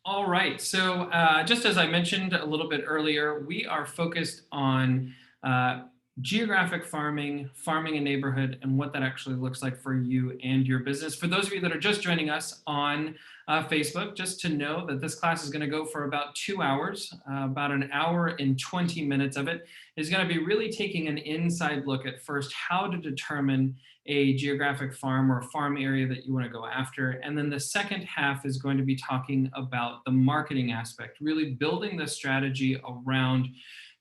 All right, so just as I mentioned a little bit earlier, we are focused on geographic farming, farming a neighborhood, and what that actually looks like for you and your business. For those of you that are just joining us on Facebook, just to know that this class is going to go for about 2 hours, about an hour and 20 minutes of it is going to be really taking an inside look at first how to determine a geographic farm or farm area that you want to go after. And then the second half is going to be talking about the marketing aspect, really building the strategy around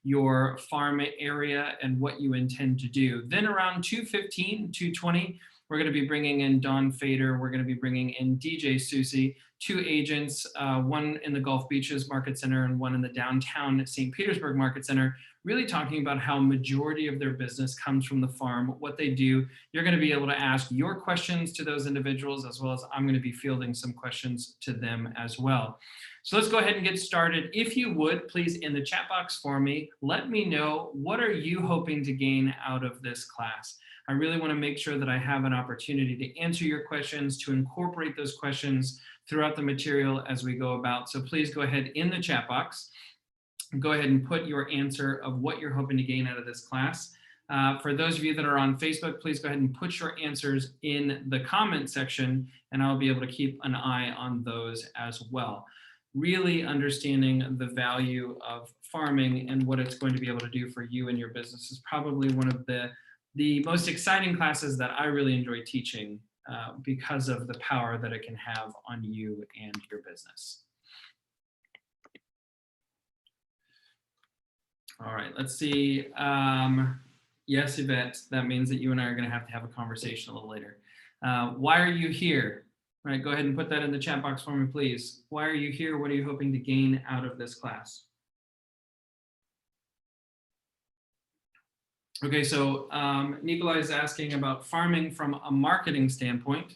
your farm area and what you intend to do. Then around 2:15, 2:20, we're going to be bringing in Don Fader. We're going to be bringing in DJ Susie, two agents, one in the Gulf Beaches Market Center and one in the downtown St. Petersburg Market Center, really talking about how majority of their business comes from the farm, what they do. You're going to be able to ask your questions to those individuals, as well as I'm going to be fielding some questions to them as well. So let's go ahead and get started. If you would, please, in the chat box for me, let me know, what are you hoping to gain out of this class? I really want to make sure that I have an opportunity to answer your questions, to incorporate those questions throughout the material as we go about. So please go ahead in the chat box, go ahead and put your answer of what you're hoping to gain out of this class. For those of you that are on Facebook, please go ahead and put your answers in the comment section, and I'll be able to keep an eye on those as well. Really understanding the value of farming and what it's going to be able to do for you and your business is probably one of the most exciting classes that I really enjoy teaching because of the power that it can have on you and your business. All right, let's see. Yes, Yvette, that means that you and I are going to have a conversation a little later. Why are you here? All right, go ahead and put that in the chat box for me, please. Why are you here? What are you hoping to gain out of this class? Okay, so Nikolai is asking about farming from a marketing standpoint.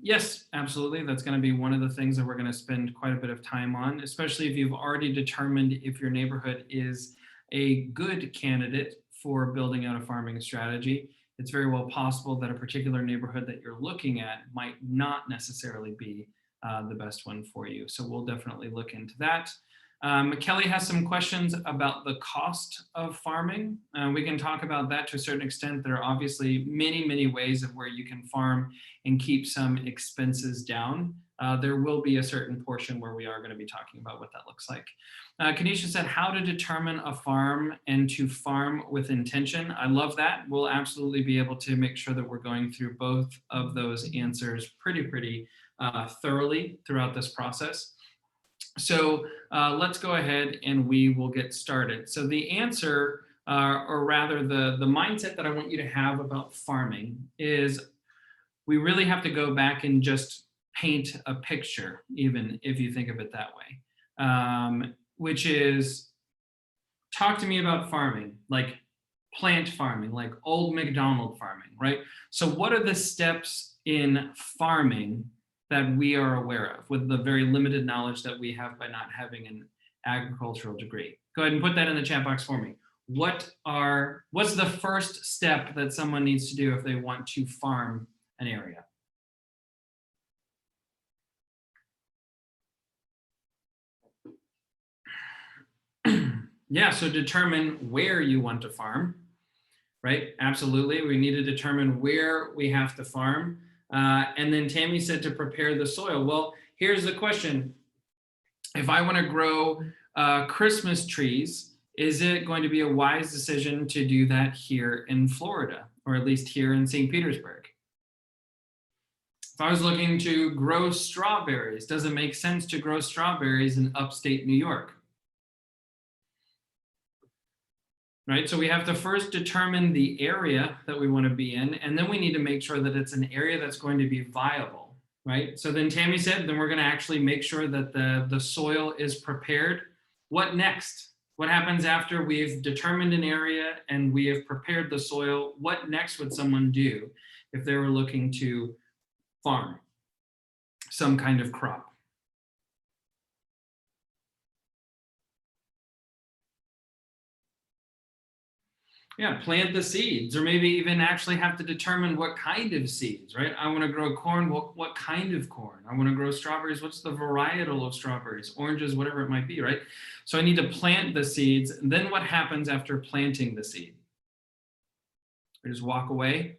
Yes, absolutely. That's going to be one of the things that we're going to spend quite a bit of time on, especially if you've already determined if your neighborhood is a good candidate for building out a farming strategy. It's very well possible that a particular neighborhood that you're looking at might not necessarily be the best one for you. So we'll definitely look into that. Kelly has some questions about the cost of farming. We can talk about that to a certain extent. There are obviously many, many ways of where you can farm and keep some expenses down. There will be a certain portion where we are going to be talking about what that looks like. Kanisha said how to determine a farm and to farm with intention. I love that. We'll absolutely be able to make sure that we're going through both of those answers pretty thoroughly throughout this process. So let's go ahead and we will get started. So the answer, or rather the mindset that I want you to have about farming is we really have to go back and just paint a picture, even if you think of it that way, which is talk to me about farming, like plant farming, like old McDonald farming, right? So what are the steps in farming that we are aware of with the very limited knowledge that we have by not having an agricultural degree? Go ahead and put that in the chat box for me. What's the first step that someone needs to do if they want to farm an area? Yeah, so determine where you want to farm, right? Absolutely, we need to determine where we have to farm. And then Tammy said to prepare the soil. Well, here's the question. If I want to grow Christmas trees, is it going to be a wise decision to do that here in Florida, or at least here in St. Petersburg? If I was looking to grow strawberries, does it make sense to grow strawberries in upstate New York? Right, so we have to first determine the area that we want to be in, and then we need to make sure that it's an area that's going to be viable, right? So then Tammy said, then we're going to actually make sure that the soil is prepared. What next? What happens after we've determined an area and we have prepared the soil? What next would someone do if they were looking to farm some kind of crop? Yeah, plant the seeds, or maybe even actually have to determine what kind of seeds, right? I want to grow corn. What kind of corn? I want to grow strawberries. What's the varietal of strawberries, oranges, whatever it might be, right? So I need to plant the seeds. And then what happens after planting the seed? I just walk away.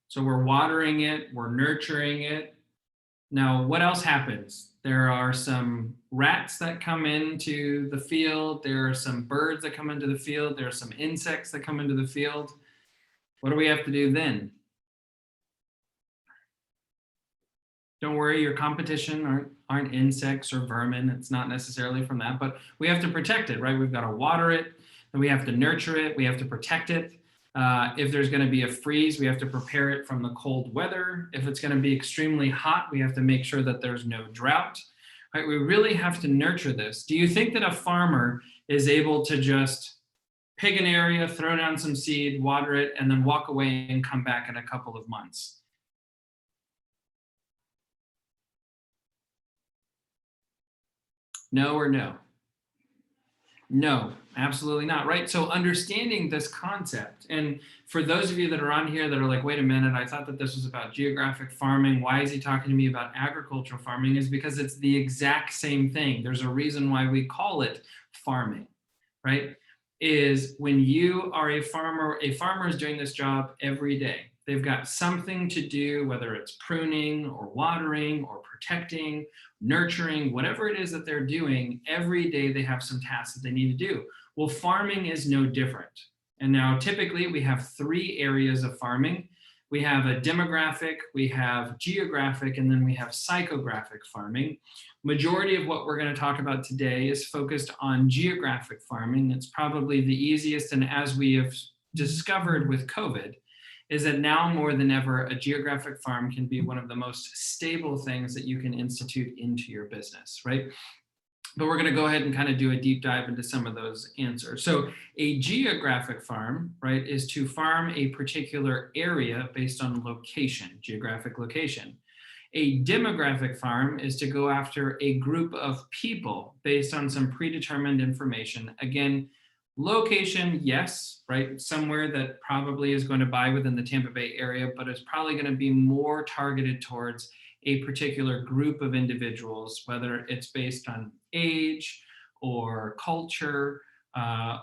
So we're watering it, we're nurturing it. Now, what else happens? There are some rats that come into the field. There are some birds that come into the field. There are some insects that come into the field. What do we have to do then? Don't worry, your competition aren't insects or vermin. It's not necessarily from that, but we have to protect it, right? We've got to water it, and we have to nurture it. We have to protect it. If there's going to be a freeze, we have to prepare it from the cold weather. If it's going to be extremely hot, we have to make sure that there's no drought. Right? We really have to nurture this. Do you think that a farmer is able to just pick an area, throw down some seed, water it, and then walk away and come back in a couple of months? No or no? No, absolutely not, right? So understanding this concept, and for those of you that are on here that are like, wait a minute, I thought that this was about geographic farming. Why is he talking to me about agricultural farming? Is because it's the exact same thing. There's a reason why we call it farming, right? Is when you are a farmer is doing this job every day. They've got something to do, whether it's pruning or watering or protecting, nurturing, whatever it is that they're doing, every day they have some tasks that they need to do. Well, farming is no different. And now typically we have three areas of farming. We have a demographic, we have geographic, and then we have psychographic farming. Majority of what we're going to talk about today is focused on geographic farming. It's probably the easiest, and as we have discovered with COVID, is that now more than ever, a geographic farm can be one of the most stable things that you can institute into your business, right? But we're going to go ahead and kind of do a deep dive into some of those answers. So a geographic farm, right, is to farm a particular area based on location, geographic location. A demographic farm is to go after a group of people based on some predetermined information. Again, location, yes, right? Somewhere that probably is going to buy within the Tampa Bay area, but it's probably going to be more targeted towards a particular group of individuals, whether it's based on age or culture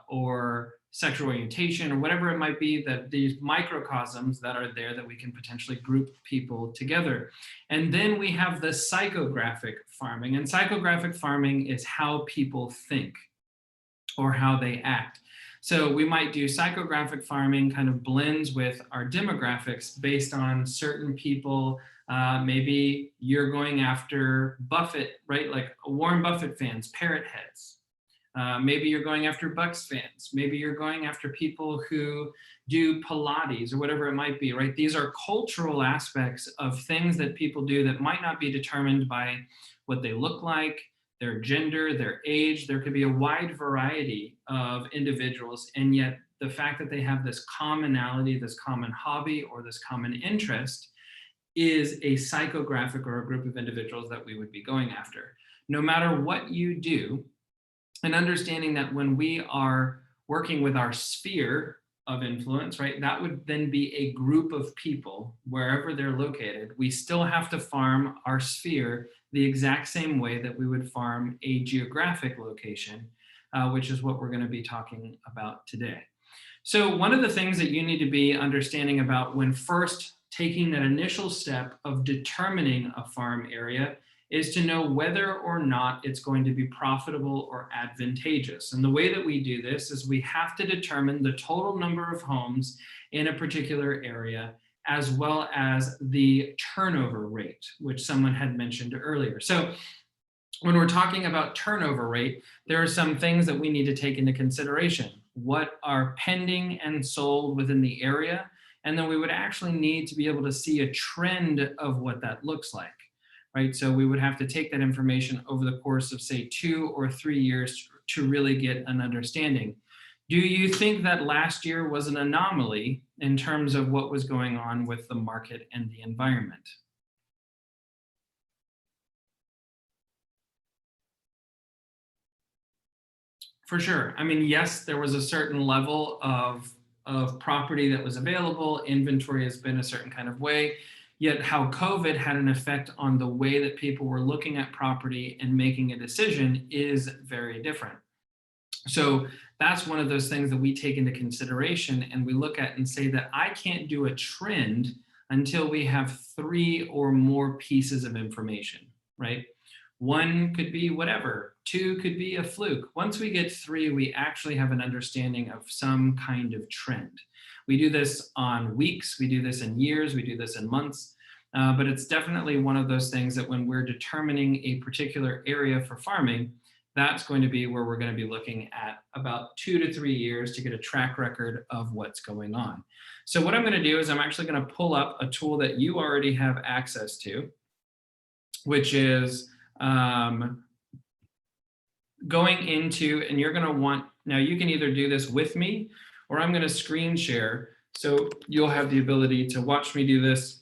or sexual orientation or whatever it might be, that these microcosms that are there that we can potentially group people together. And then we have the psychographic farming. And psychographic farming is how people think or how they act. So we might do psychographic farming kind of blends with our demographics based on certain people. Maybe you're going after Buffett, right? Like Warren Buffett fans, parrot heads. Maybe you're going after Bucks fans. Maybe you're going after people who do Pilates or whatever it might be, right? These are cultural aspects of things that people do that might not be determined by what they look like, their gender, their age. There could be a wide variety of individuals, and yet the fact that they have this commonality, this common hobby, or this common interest is a psychographic or a group of individuals that we would be going after. No matter what you do, and understanding that when we are working with our sphere of influence, right, that would then be a group of people wherever they're located. We still have to farm our sphere the exact same way that we would farm a geographic location, which is what we're going to be talking about today. So one of the things that you need to be understanding about when first taking that initial step of determining a farm area is to know whether or not it's going to be profitable or advantageous. And the way that we do this is we have to determine the total number of homes in a particular area, as well as the turnover rate, which someone had mentioned earlier. So when we're talking about turnover rate, there are some things that we need to take into consideration. What are pending and sold within the area? And then we would actually need to be able to see a trend of what that looks like. Right, so we would have to take that information over the course of, say, 2 or 3 years to really get an understanding. Do you think that last year was an anomaly in terms of what was going on with the market and the environment? For sure. I mean, yes, there was a certain level of property that was available. Inventory has been a certain kind of way. Yet how COVID had an effect on the way that people were looking at property and making a decision is very different. So that's one of those things that we take into consideration and we look at and say that I can't do a trend until we have 3 or more pieces of information, right? 1 could be whatever, 2 could be a fluke. Once we get 3, we actually have an understanding of some kind of trend. We do this on weeks, we do this in years, we do this in months, but it's definitely one of those things that when we're determining a particular area for farming, that's going to be where we're going to be looking at about 2 to 3 years to get a track record of what's going on. So what I'm going to do is I'm actually going to pull up a tool that you already have access to, which is going into, and you're going to want, now you can either do this with me or I'm going to screen share. So you'll have the ability to watch me do this.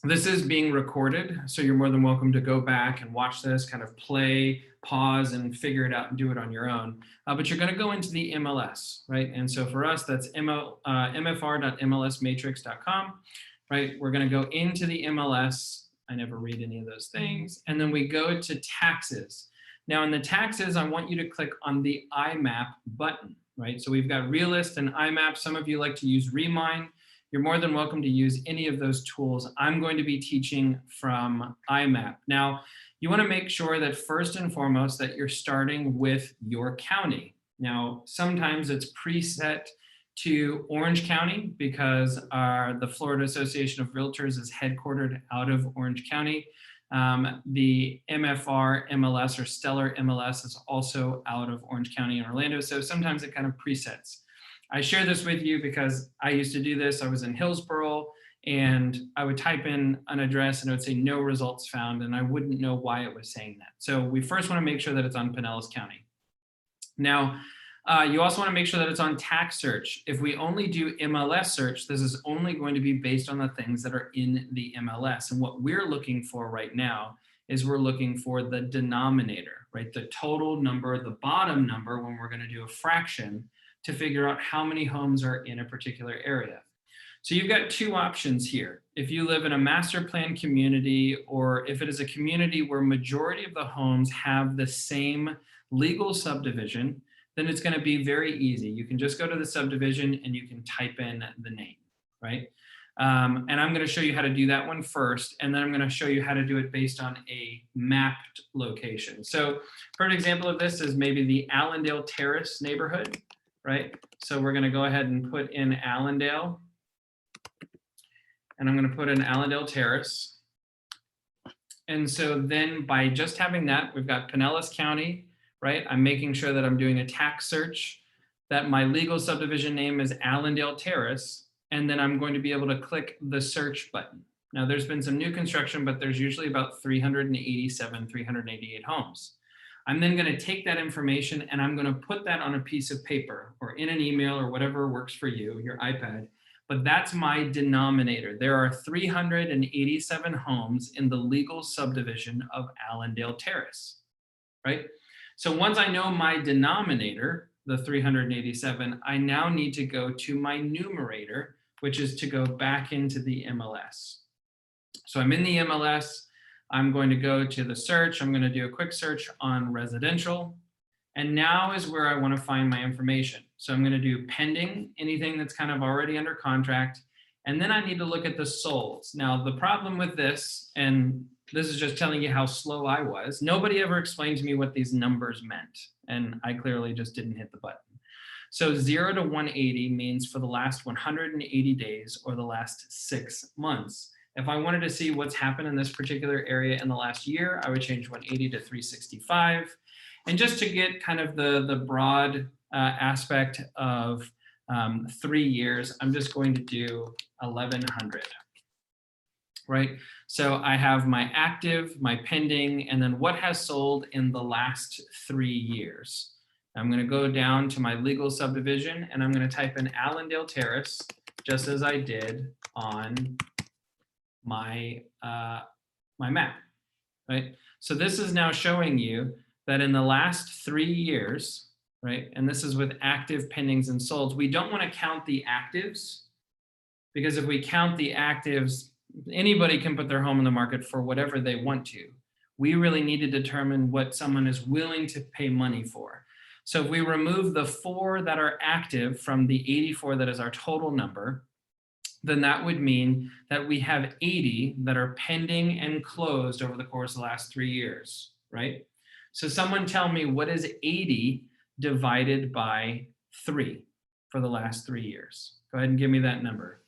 This is being recorded, so you're more than welcome to go back and watch this, kind of play, pause, and figure it out and do it on your own. But you're going to go into the MLS, right? And so for us, that's mfr.mlsmatrix.com, right? We're going to go into the MLS. I never read any of those things. And then we go to taxes. Now in the taxes, I want you to click on the IMAP button, right? So we've got Realist and IMAP. Some of you like to use Remine. You're more than welcome to use any of those tools. I'm going to be teaching from IMAP. Now, you want to make sure that first and foremost that you're starting with your county. Now, sometimes it's preset to Orange County because the Florida Association of Realtors is headquartered out of Orange County. The MFR MLS or Stellar MLS is also out of Orange County and Orlando. So sometimes it kind of presets. I share this with you because I used to do this. I was in Hillsborough and I would type in an address and it would say no results found and I wouldn't know why it was saying that. So we first want to make sure that it's on Pinellas County. Now, you also want to make sure that it's on tax search. If we only do MLS search, this is only going to be based on the things that are in the MLS. And what we're looking for right now is we're looking for the denominator, right? The total number, the bottom number when we're going to do a fraction to figure out how many homes are in a particular area. So you've got 2 options here. If you live in a master plan community, or if it is a community where majority of the homes have the same legal subdivision, then it's going to be very easy. You can just go to the subdivision and you can type in the name, right? And I'm going to show you how to do that one first, and then I'm going to show you how to do it based on a mapped location. So for an example of this is maybe the Allendale Terrace neighborhood, right? So we're going to go ahead and put in Allendale, and I'm going to put in Allendale Terrace. And so then by just having that, we've got Pinellas County, right? I'm making sure that I'm doing a tax search, that my legal subdivision name is Allendale Terrace, and then I'm going to be able to click the search button. Now there's been some new construction, but there's usually about 387, 388 homes. I'm then going to take that information and I'm going to put that on a piece of paper or in an email or whatever works for you, your iPad. But that's my denominator. There are 387 homes in the legal subdivision of Allendale Terrace, right? So once I know my denominator, the 387, I now need to go to my numerator, which is to go back into the MLS. So I'm in the MLS. I'm going to go to the search. I'm going to do a quick search on residential. And now is where I want to find my information. So I'm going to do pending, anything that's kind of already under contract. And then I need to look at the solds. Now, the problem with this, and this is just telling you how slow I was, nobody ever explained to me what these numbers meant. And I clearly just didn't hit the button. So 0 to 180 means for the last 180 days or the last 6 months. If I wanted to see what's happened in this particular area in the last year, I would change 180 to 365. And just to get kind of the broad aspect of 3 years, I'm just going to do 1100, right? So I have my active, my pending, and then what has sold in the last 3 years. I'm going to go down to my legal subdivision and I'm going to type in Allendale Terrace, just as I did on my my map, right? So this is now showing you that in the last 3 years, right? And this is with active pendings and solds. We don't want to count the actives, because if we count the actives, anybody can put their home in the market for whatever they want to. We really need to determine what someone is willing to pay money for. So if we remove the 4 that are active from the 84 that is our total number, then that would mean that we have 80 that are pending and closed over the course of the last 3 years, right? So someone tell me, what is 80 divided by 3 for the last 3 years? Go ahead and give me that number.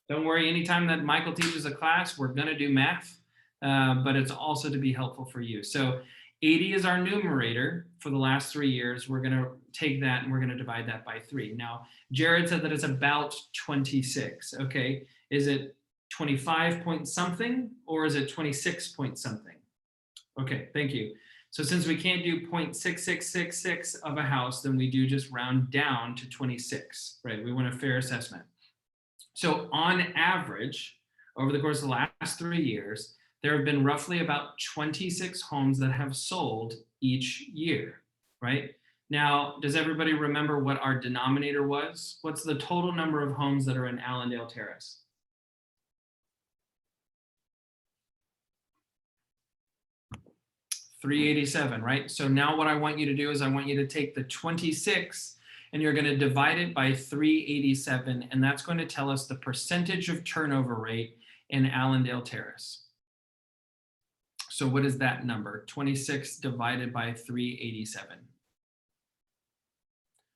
Don't worry, anytime that Michael teaches a class, we're going to do math, but it's also to be helpful for you. So 80 is our numerator for the last 3 years. We're going to take that and we're going to divide that by 3. Now, Jared said that it's about 26. Okay, is it 25 point something or is it 26 point something? Okay, thank you. So since we can't do 0.6666 of a house, then we do just round down to 26, right? We want a fair assessment. So on average, over the course of the last 3 years, there have been roughly about 26 homes that have sold each year, right? Now, does everybody remember what our denominator was? What's the total number of homes that are in Allendale Terrace? 387, right? So now what I want you to do is I want you to take the 26 and you're going to divide it by 387, and that's going to tell us the percentage of turnover rate in Allendale Terrace. So what is that number? 26 divided by 387.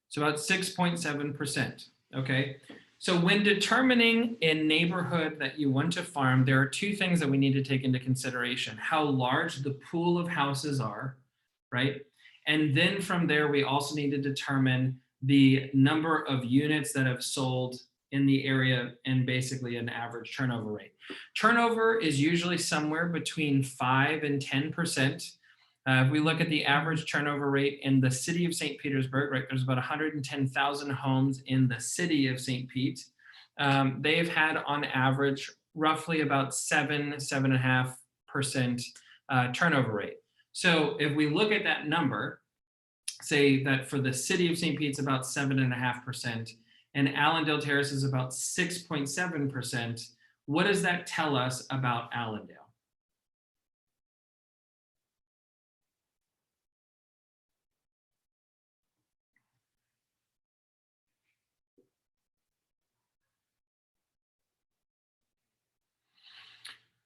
So about 6.7%, okay? So when determining a neighborhood that you want to farm, there are 2 things that we need to take into consideration: how large the pool of houses are, right? And then from there, we also need to determine the number of units that have sold in the area and basically an average turnover rate. Turnover is usually somewhere between 5 and 10%. If we look at the average turnover rate in the city of St. Petersburg, right, there's about 110,000 homes in the city of St. Pete. They've had on average roughly about 7.5% turnover rate. So if we look at that number, say that for the city of St. Pete's about 7.5%, and Allendale Terrace is about 6.7%, what does that tell us about Allendale?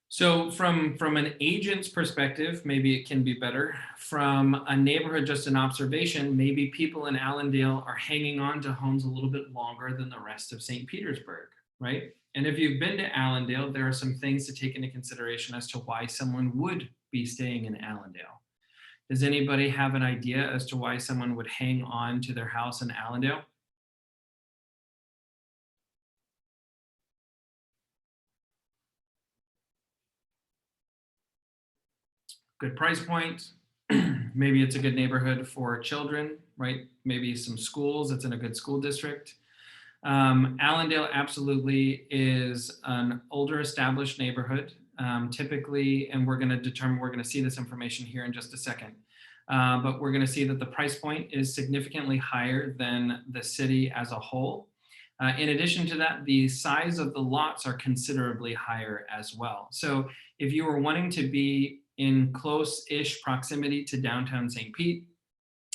So from an agent's perspective, maybe it can be better. From a neighborhood, just an observation, maybe people in Allendale are hanging on to homes a little bit longer than the rest of St. Petersburg, right? And if you've been to Allendale, there are some things to take into consideration as to why someone would be staying in Allendale. Does anybody have an idea as to why someone would hang on to their house in Allendale? Good price point. Maybe it's a good neighborhood for children, right? Maybe some schools, it's in a good school district. Allendale absolutely is an older established neighborhood, typically, and we're going to see this information here in just a second. But we're going to see that the price point is significantly higher than the city as a whole. In addition to that, the size of the lots are considerably higher as well. So if you were wanting to be in close-ish proximity to downtown St. Pete,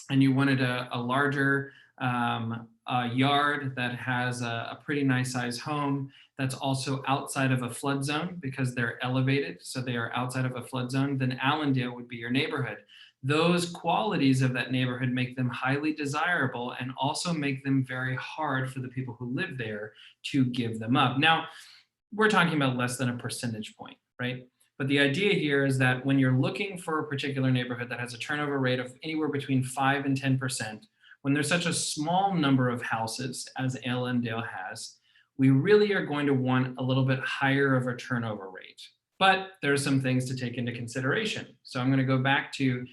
and you wanted a larger yard that has a pretty nice size home that's also outside of a flood zone because they're elevated, so they are outside of a flood zone, then Allendale would be your neighborhood. Those qualities of that neighborhood make them highly desirable and also make them very hard for the people who live there to give them up. Now, we're talking about less than a percentage point, right? But the idea here is that when you're looking for a particular neighborhood that has a turnover rate of anywhere between 5 and 10%, when there's such a small number of houses as Allendale has, we really are going to want a little bit higher of a turnover rate. But there are some things to take into consideration. So I'm going to go back to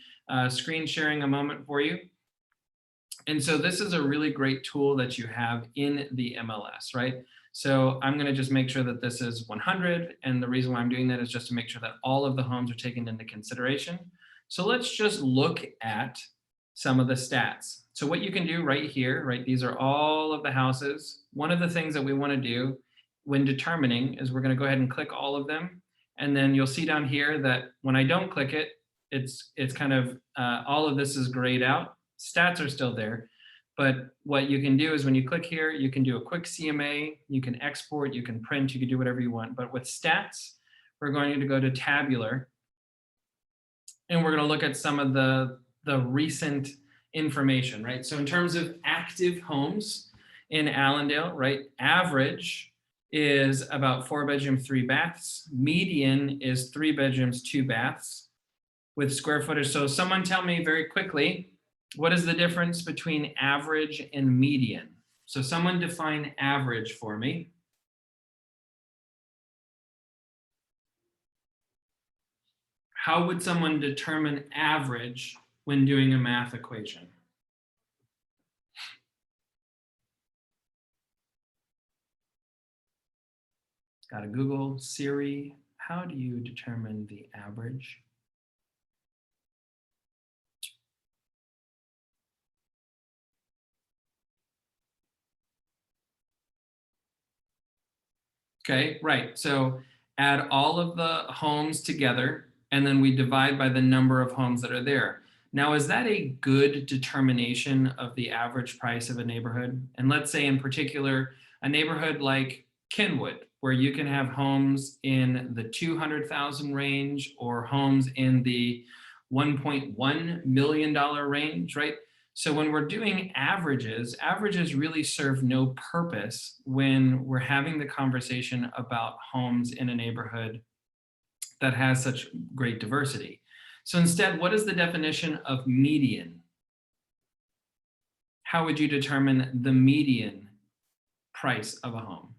screen sharing a moment for you. And so this is a really great tool that you have in the MLS, right? So I'm going to just make sure that this is 100. And the reason why I'm doing that is just to make sure that all of the homes are taken into consideration. So let's just look at some of the stats. So what you can do right here, right, these are all of the houses. One of the things that we want to do when determining is we're going to go ahead and click all of them. And then you'll see down here that when I don't click it, it's kind of all of this is grayed out. Stats are still there. But what you can do is when you click here, you can do a quick CMA, you can export, you can print, you can do whatever you want. But with stats, we're going to go to tabular, and we're going to look at some of the recent information, right? So in terms of active homes in Allendale, right, average is about 4-bedroom, 3 baths. Median is 3 bedrooms, 2 baths with square footage. So someone tell me very quickly, what is the difference between average and median? So someone define average for me. How would someone determine average when doing a math equation? Got to Google, Siri, how do you determine the average? Okay, right. So add all of the homes together, and then we divide by the number of homes that are there. Now, is that a good determination of the average price of a neighborhood? And let's say in particular, a neighborhood like Kenwood, where you can have homes in the 200,000 range or homes in the $1.1 million range, right? So when we're doing averages, averages really serve no purpose when we're having the conversation about homes in a neighborhood that has such great diversity. So instead, what is the definition of median? How would you determine the median price of a home?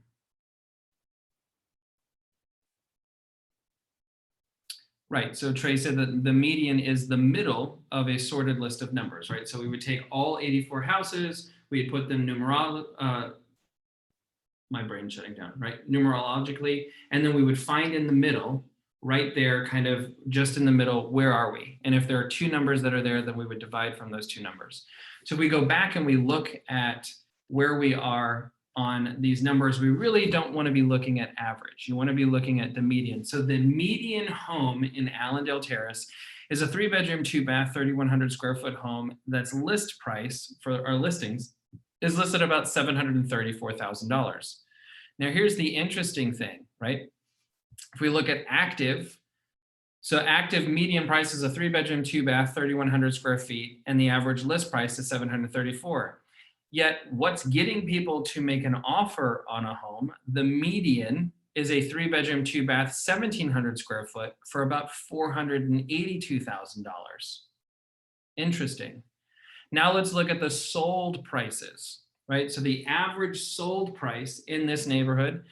Right, so Trey said that the median is the middle of a sorted list of numbers, right? So we would take all 84 houses, we'd put them my brain's shutting down, right? Numerologically, and then we would find in the middle, right there, kind of just in the middle, where are we? And if there are 2 numbers that are there, then we would divide from those 2 numbers. So if we go back and we look at where we are on these numbers, we really don't want to be looking at average. You want to be looking at the median. So the median home in Allendale Terrace is a 3-bedroom, 2-bath, 3,100 square foot home that's list price for our listings is listed about $734,000. Now, here's the interesting thing, right? If we look at active, so active median price is a 3-bedroom, 2-bath, 3,100 square feet, and the average list price is $734,000. Yet what's getting people to make an offer on a home, the median is a 3-bedroom, 2-bath, 1,700 square foot for about $482,000. Interesting. Now let's look at the sold prices, right? So the average sold price in this neighborhood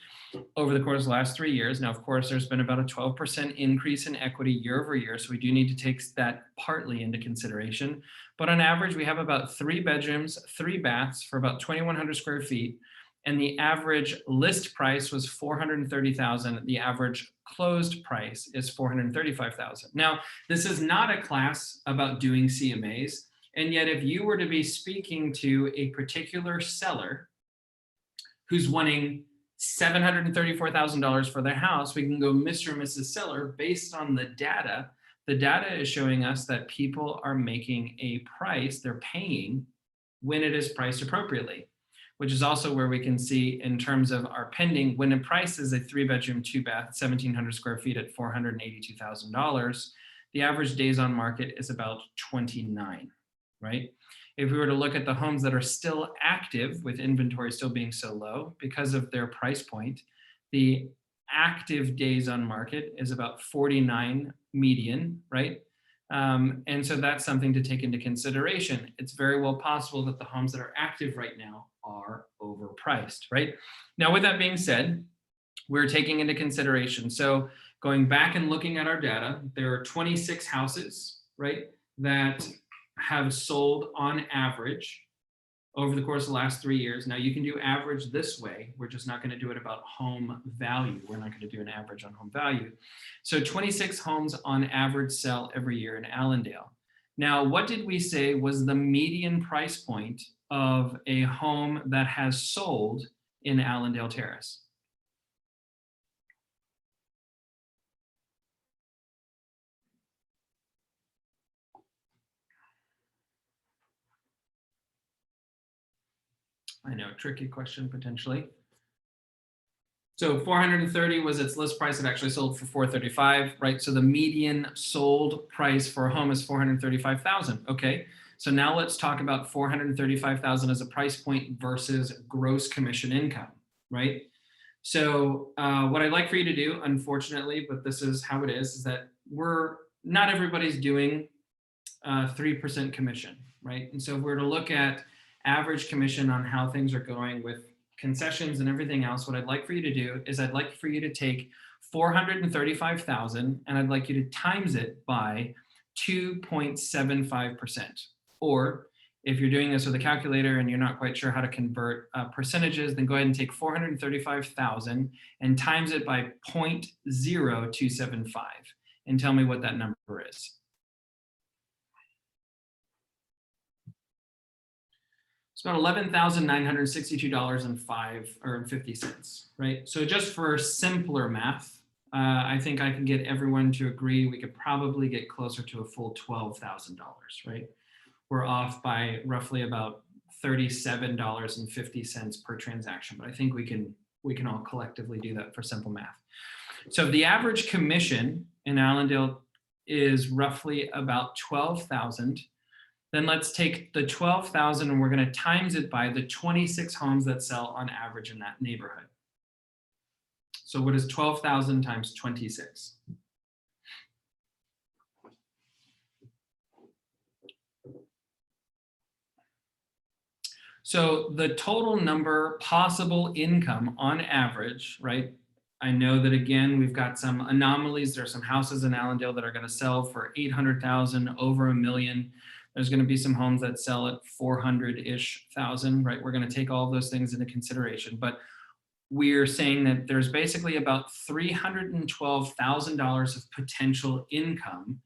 over the course of the last 3 years. Now, of course, there's been about a 12% increase in equity year over year. So we do need to take that partly into consideration. But on average, we have about 3 bedrooms, 3 baths for about 2,100 square feet. And the average list price was $430,000. The average closed price is $435,000. Now, this is not a class about doing CMAs. And yet, if you were to be speaking to a particular seller who's wanting $734,000 for their house, we can go Mr. and Mrs. Seller based on the data. The data is showing us that people are making a price, they're paying when it is priced appropriately, which is also where we can see in terms of our pending, when a price is a 3-bedroom, 2-bath, 1,700 square feet at $482,000, the average days on market is about 29, right? If we were to look at the homes that are still active with inventory still being so low because of their price point, the active days on market is about 49 median, right? And so that's something to take into consideration. It's very well possible that the homes that are active right now are overpriced, right? Now, with that being said, we're taking into consideration. So going back and looking at our data, there are 26 houses, right, that have sold on average over the course of the last 3 years. Now you can do average this way. We're just not going to do it about home value. We're not going to do an average on home value. So 26 homes on average sell every year in Allendale. Now, what did we say was the median price point of a home that has sold in Allendale Terrace? I know, tricky question potentially. So 430 was its list price. It actually sold for 435, right? So the median sold price for a home is 435,000. Okay. So now let's talk about 435,000 as a price point versus gross commission income, right? So what I'd like for you to do, unfortunately, but this is how it is that not everybody's doing 3% commission, right? And so if we're to look at average commission on how things are going with concessions and everything else, what I'd like for you to do is I'd like for you to take 435,000 and I'd like you to times it by 2.75%. Or if you're doing this with a calculator and you're not quite sure how to convert percentages, then go ahead and take 435,000 and times it by 0.0275 and tell me what that number is. It's about $11,962.50, right? So just for simpler math, I think I can get everyone to agree we could probably get closer to a full $12,000, right? We're off by roughly about $37.50 per transaction, but I think we can all collectively do that for simple math. So the average commission in Allendale is roughly about 12,000. Then let's take the 12,000 and we're going to times it by the 26 homes that sell on average in that neighborhood. So what is 12,000 times 26? So the total number possible income on average, right? I know that again, we've got some anomalies. There are some houses in Allendale that are going to sell for 800,000, over $1 million. There's going to be some homes that sell at 400-ish thousand, right? We're going to take all of those things into consideration, but we're saying that there's basically about $312,000 of potential income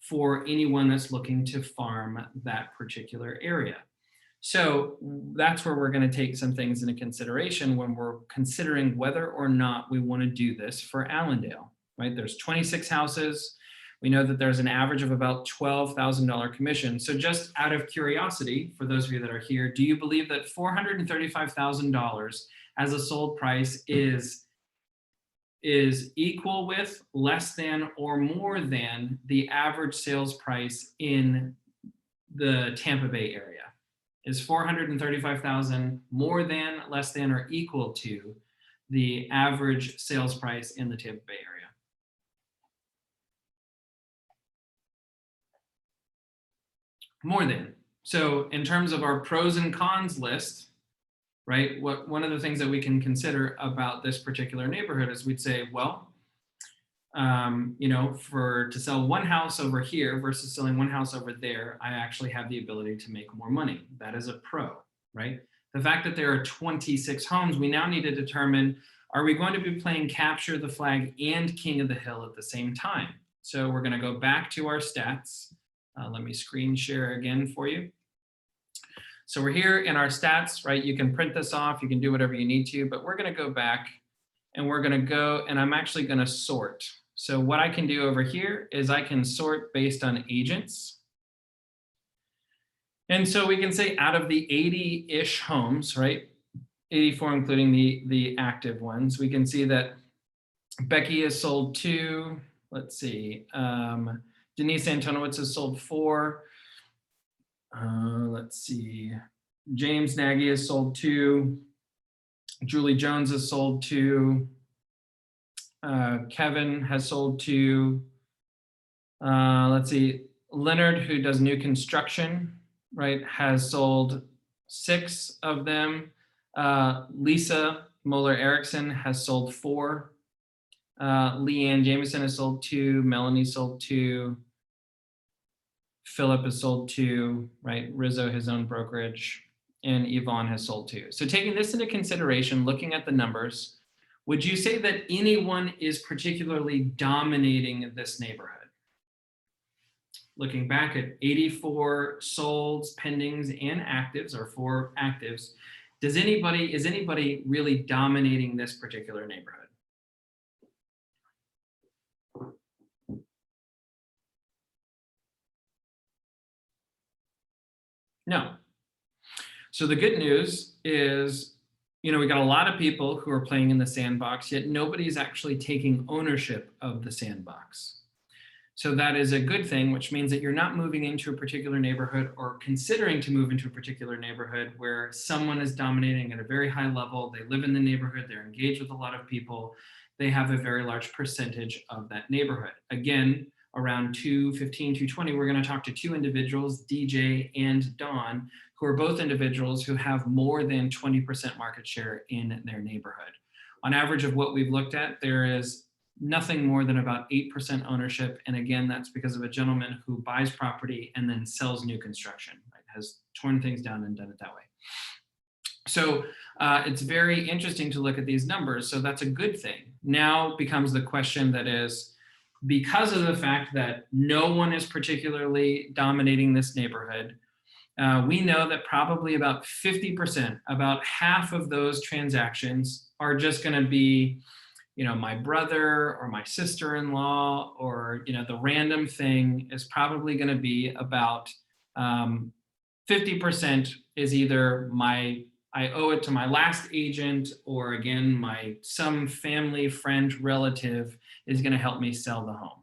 for anyone that's looking to farm that particular area. So that's where we're going to take some things into consideration when we're considering whether or not we want to do this for Allendale, right? There's 26 houses. We know that there's an average of about $12,000 commission. So just out of curiosity, for those of you that are here, do you believe that $435,000 as a sold price is equal with, less than, or more than the average sales price in the Tampa Bay area? Is 435,000 more than, less than, or equal to the average sales price in the Tampa Bay area? More than. So in terms of our pros and cons list, right, one of the things that we can consider about this particular neighborhood is we'd say, well, you know, to sell one house over here versus selling one house over there, I actually have the ability to make more money. That is a pro, right? The fact that there are 26 homes, we now need to determine, are we going to be playing capture the flag and king of the hill at the same time? So we're going to go back to our stats. Let me screen share again for you. So we're here in our stats, right? You can print this off, you can do whatever you need to, but we're going to go back and we're going to go, and I'm actually going to sort. So what I can do over here is I can sort based on agents. And so we can say out of the 80-ish homes, right? 84 including the active ones, we can see that Becky has sold 2. Let's see. Denise Antonowitz has sold 4. Let's see. James Nagy has sold 2. Julie Jones has sold 2. Kevin has sold 2. Let's see. Leonard, who does new construction, right, has sold 6 of them. Lisa Moeller Erickson has sold 4. Leanne Jameson has sold 2. Melanie sold 2. Philip has sold 2, right? Rizzo, his own brokerage, and Yvonne has sold 2. So taking this into consideration, looking at the numbers, would you say that anyone is particularly dominating this neighborhood? looking back at 84 solds, pendings, and actives, or 4 actives, is anybody really dominating this particular neighborhood? No. So the good news is, we got a lot of people who are playing in the sandbox, yet nobody's actually taking ownership of the sandbox. So that is a good thing, which means that you're not moving into a particular neighborhood or considering to move into a particular neighborhood where someone is dominating at a very high level. They live in the neighborhood, they're engaged with a lot of people, they have a very large percentage of that neighborhood. Again, around 215, 220, we're going to talk to 2 individuals, DJ and Dawn, who are both individuals who have more than 20% market share in their neighborhood. On average of what we've looked at, there is nothing more than about 8% ownership. And again, that's because of a gentleman who buys property and then sells new construction, right? Has torn things down and done it that way. So it's very interesting to look at these numbers. So that's a good thing. Now becomes the question that is, because of the fact that no one is particularly dominating this neighborhood, we know that probably about 50%, about half of those transactions are just going to be, my brother or my sister-in-law, or, the random thing is probably going to be about 50% is either I owe it to my last agent, or again, some family, friend, relative is going to help me sell the home,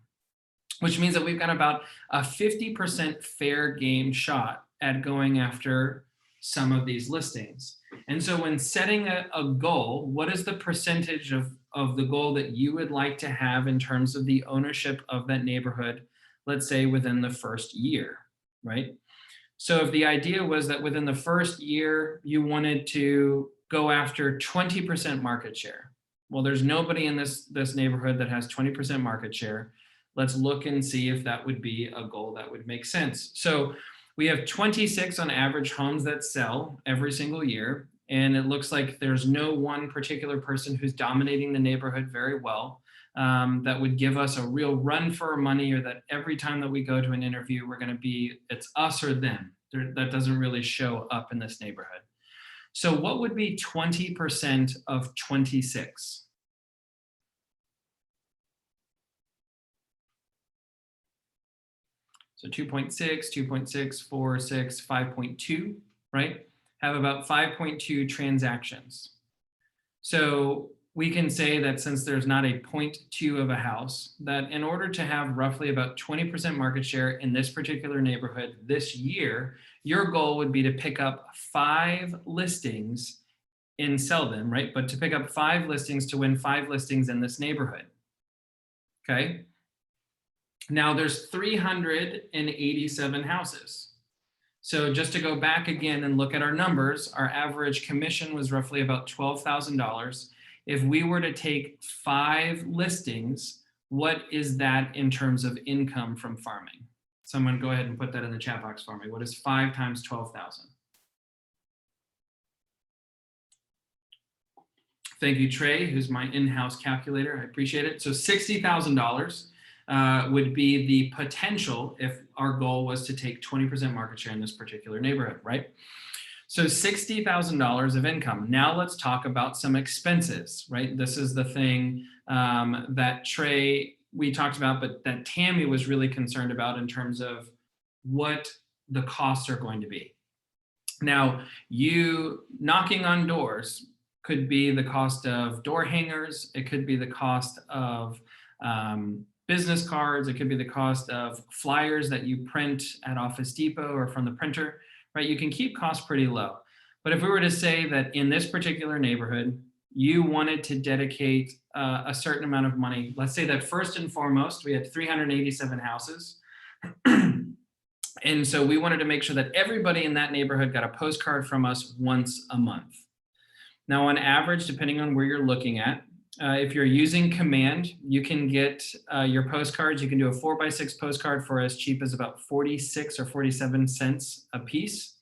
which means that we've got about a 50% fair game shot at going after some of these listings. And so when setting a goal, what is the percentage of the goal that you would like to have in terms of the ownership of that neighborhood, let's say within the first year, right? So if the idea was that within the first year, you wanted to go after 20% market share. Well, there's nobody in this neighborhood that has 20% market share. Let's look and see if that would be a goal that would make sense. So we have 26 on average homes that sell every single year. And it looks like there's no one particular person who's dominating the neighborhood very well. That would give us a real run for our money, or that every time that we go to an interview, we're going to be, it's us or them. That doesn't really show up in this neighborhood. So what would be 20% of 26? So 2.6, 2.6, 4, 6, 5.2, right? Have about 5.2 transactions. So we can say that since there's not a 0.2 of a house, that in order to have roughly about 20% market share in this particular neighborhood this year, your goal would be to pick up 5 listings and sell them, right? But to pick up 5 listings to win 5 listings in this neighborhood, okay? Now there's 387 houses. So just to go back again and look at our numbers, our average commission was roughly about $12,000. If we were to take 5 listings, what is that in terms of income from farming? Someone go ahead and put that in the chat box for me. What is 5 times 12,000? Thank you, Trey, who's my in-house calculator. I appreciate it. So $60,000 would be the potential if our goal was to take 20% market share in this particular neighborhood, right? So $60,000 of income. Now let's talk about some expenses, right? This is the thing that Trey, we talked about, but that Tammy was really concerned about in terms of what the costs are going to be. Now, you knocking on doors could be the cost of door hangers. It could be the cost of business cards. It could be the cost of flyers that you print at Office Depot or from the printer, right? You can keep costs pretty low. But if we were to say that in this particular neighborhood, you wanted to dedicate a certain amount of money, let's say that first and foremost, we had 387 houses. And so we wanted to make sure that everybody in that neighborhood got a postcard from us once a month. Now, on average, depending on where you're looking at, if you're using Command, you can get your postcards. You can do a 4x6 postcard for as cheap as about 46 or 47 cents a piece.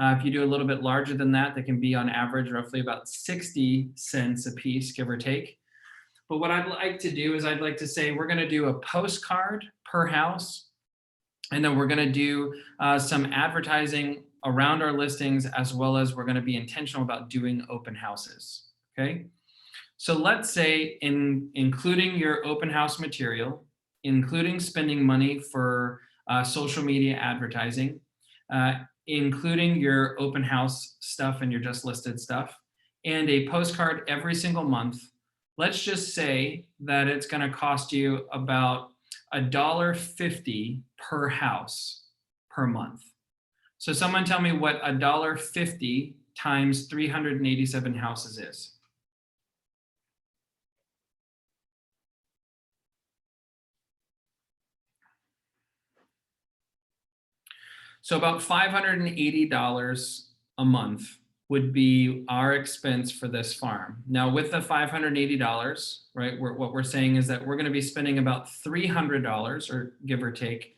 If you do a little bit larger than that, they can be on average roughly about 60 cents a piece, give or take. But what I'd like to do is I'd like to say we're going to do a postcard per house And then we're going to do some advertising around our listings, as well as we're going to be intentional about doing open houses. Okay. So let's say including your open house material, including spending money for social media advertising, uh, including your open house stuff and your just listed stuff, and a postcard every single month. Let's just say that it's going to cost you about $1.50 per house per month. So someone tell me what $1.50 times 387 houses is. So about $580 a month would be our expense for this farm. Now with the $580, right, what we're saying is that we're going to be spending about $300, or give or take.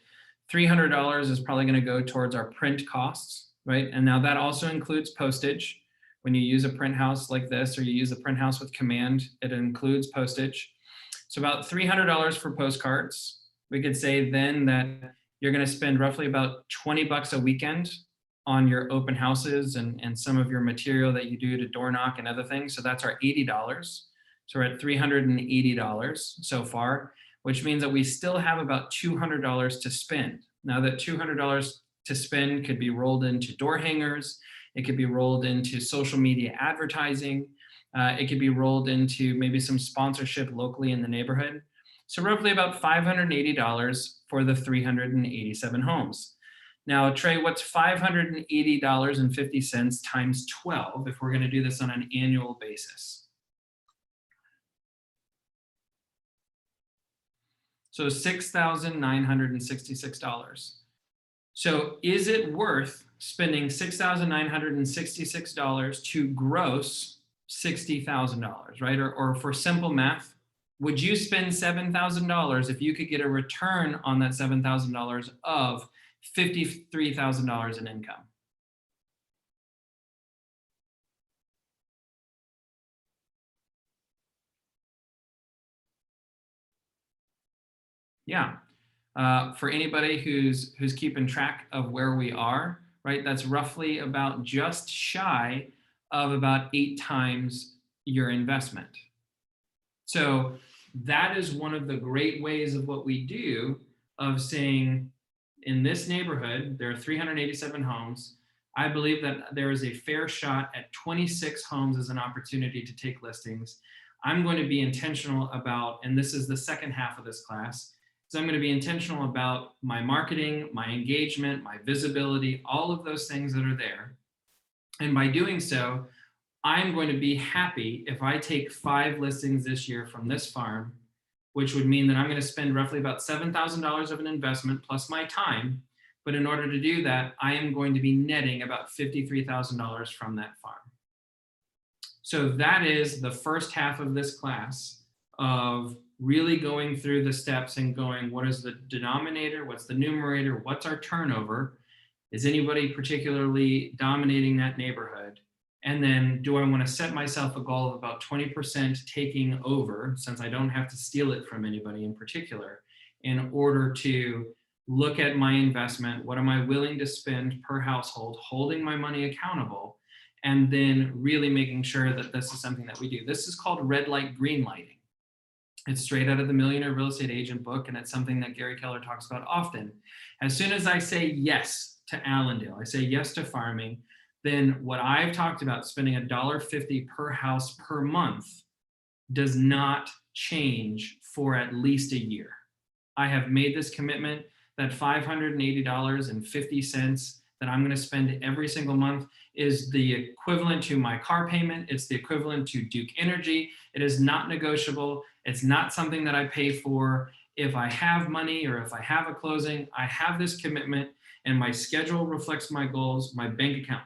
$300 is probably going to go towards our print costs, right? And now that also includes postage. When you use a print house like this, or you use a print house with Command, it includes postage. So about $300 for postcards. We could say then that you're going to spend roughly about 20 bucks a weekend on your open houses and some of your material that you do to door knock and other things. So that's our $80. So we're at $380 so far, which means that we still have about $200 to spend. Now that $200 to spend could be rolled into door hangers. It could be rolled into social media advertising. It could be rolled into maybe some sponsorship locally in the neighborhood. So roughly about $580 for the 387 homes. Now, Trey, what's $580.50 times 12 if we're going to do this on an annual basis? So $6,966. So is it worth spending $6,966 to gross $60,000, right? Or for simple math, would you spend $7,000 if you could get a return on that $7,000 of $53,000 in income? Yeah. For anybody who's keeping track of where we are, right? That's roughly about just shy of about 8 times your investment. So that is one of the great ways of what we do, of saying, in this neighborhood, there are 387 homes. I believe that there is a fair shot at 26 homes as an opportunity to take listings. I'm going to be intentional about, and this is the second half of this class, so I'm going to be intentional about my marketing, my engagement, my visibility, all of those things that are there. And by doing so, I'm going to be happy if I take 5 listings this year from this farm, which would mean that I'm going to spend roughly about $7,000 of an investment plus my time. But in order to do that, I am going to be netting about $53,000 from that farm. So that is the first half of this class, of really going through the steps and going, what is the denominator? What's the numerator? What's our turnover? Is anybody particularly dominating that neighborhood? And then do I want to set myself a goal of about 20% taking over, since I don't have to steal it from anybody in particular, in order to look at my investment? What am I willing to spend per household, holding my money accountable, and then really making sure that this is something that we do. This is called red light, green lighting. It's straight out of the Millionaire Real Estate Agent book, and it's something that Gary Keller talks about often. As soon as I say yes to Allendale, I say yes to farming, then what I've talked about, spending $1.50 per house per month, does not change for at least a year. I have made this commitment that $580.50 that I'm going to spend every single month is the equivalent to my car payment. It's the equivalent to Duke Energy. It is not negotiable. It's not something that I pay for. If I have money or if I have a closing, I have this commitment, and my schedule reflects my goals. My bank account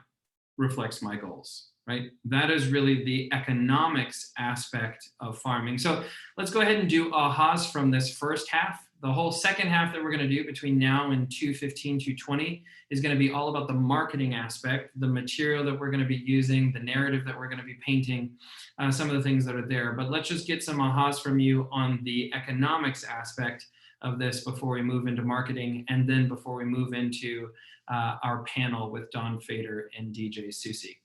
reflects my goals, right? That is really the economics aspect of farming. So let's go ahead and do ahas from this first half. The whole second half that we're going to do between now and 2:15, 2:20 is going to be all about the marketing aspect, the material that we're going to be using, the narrative that we're going to be painting, some of the things that are there. But let's just get some ahas from you on the economics aspect of this before we move into marketing, and then before we move into our panel with Don Fader and DJ Susie.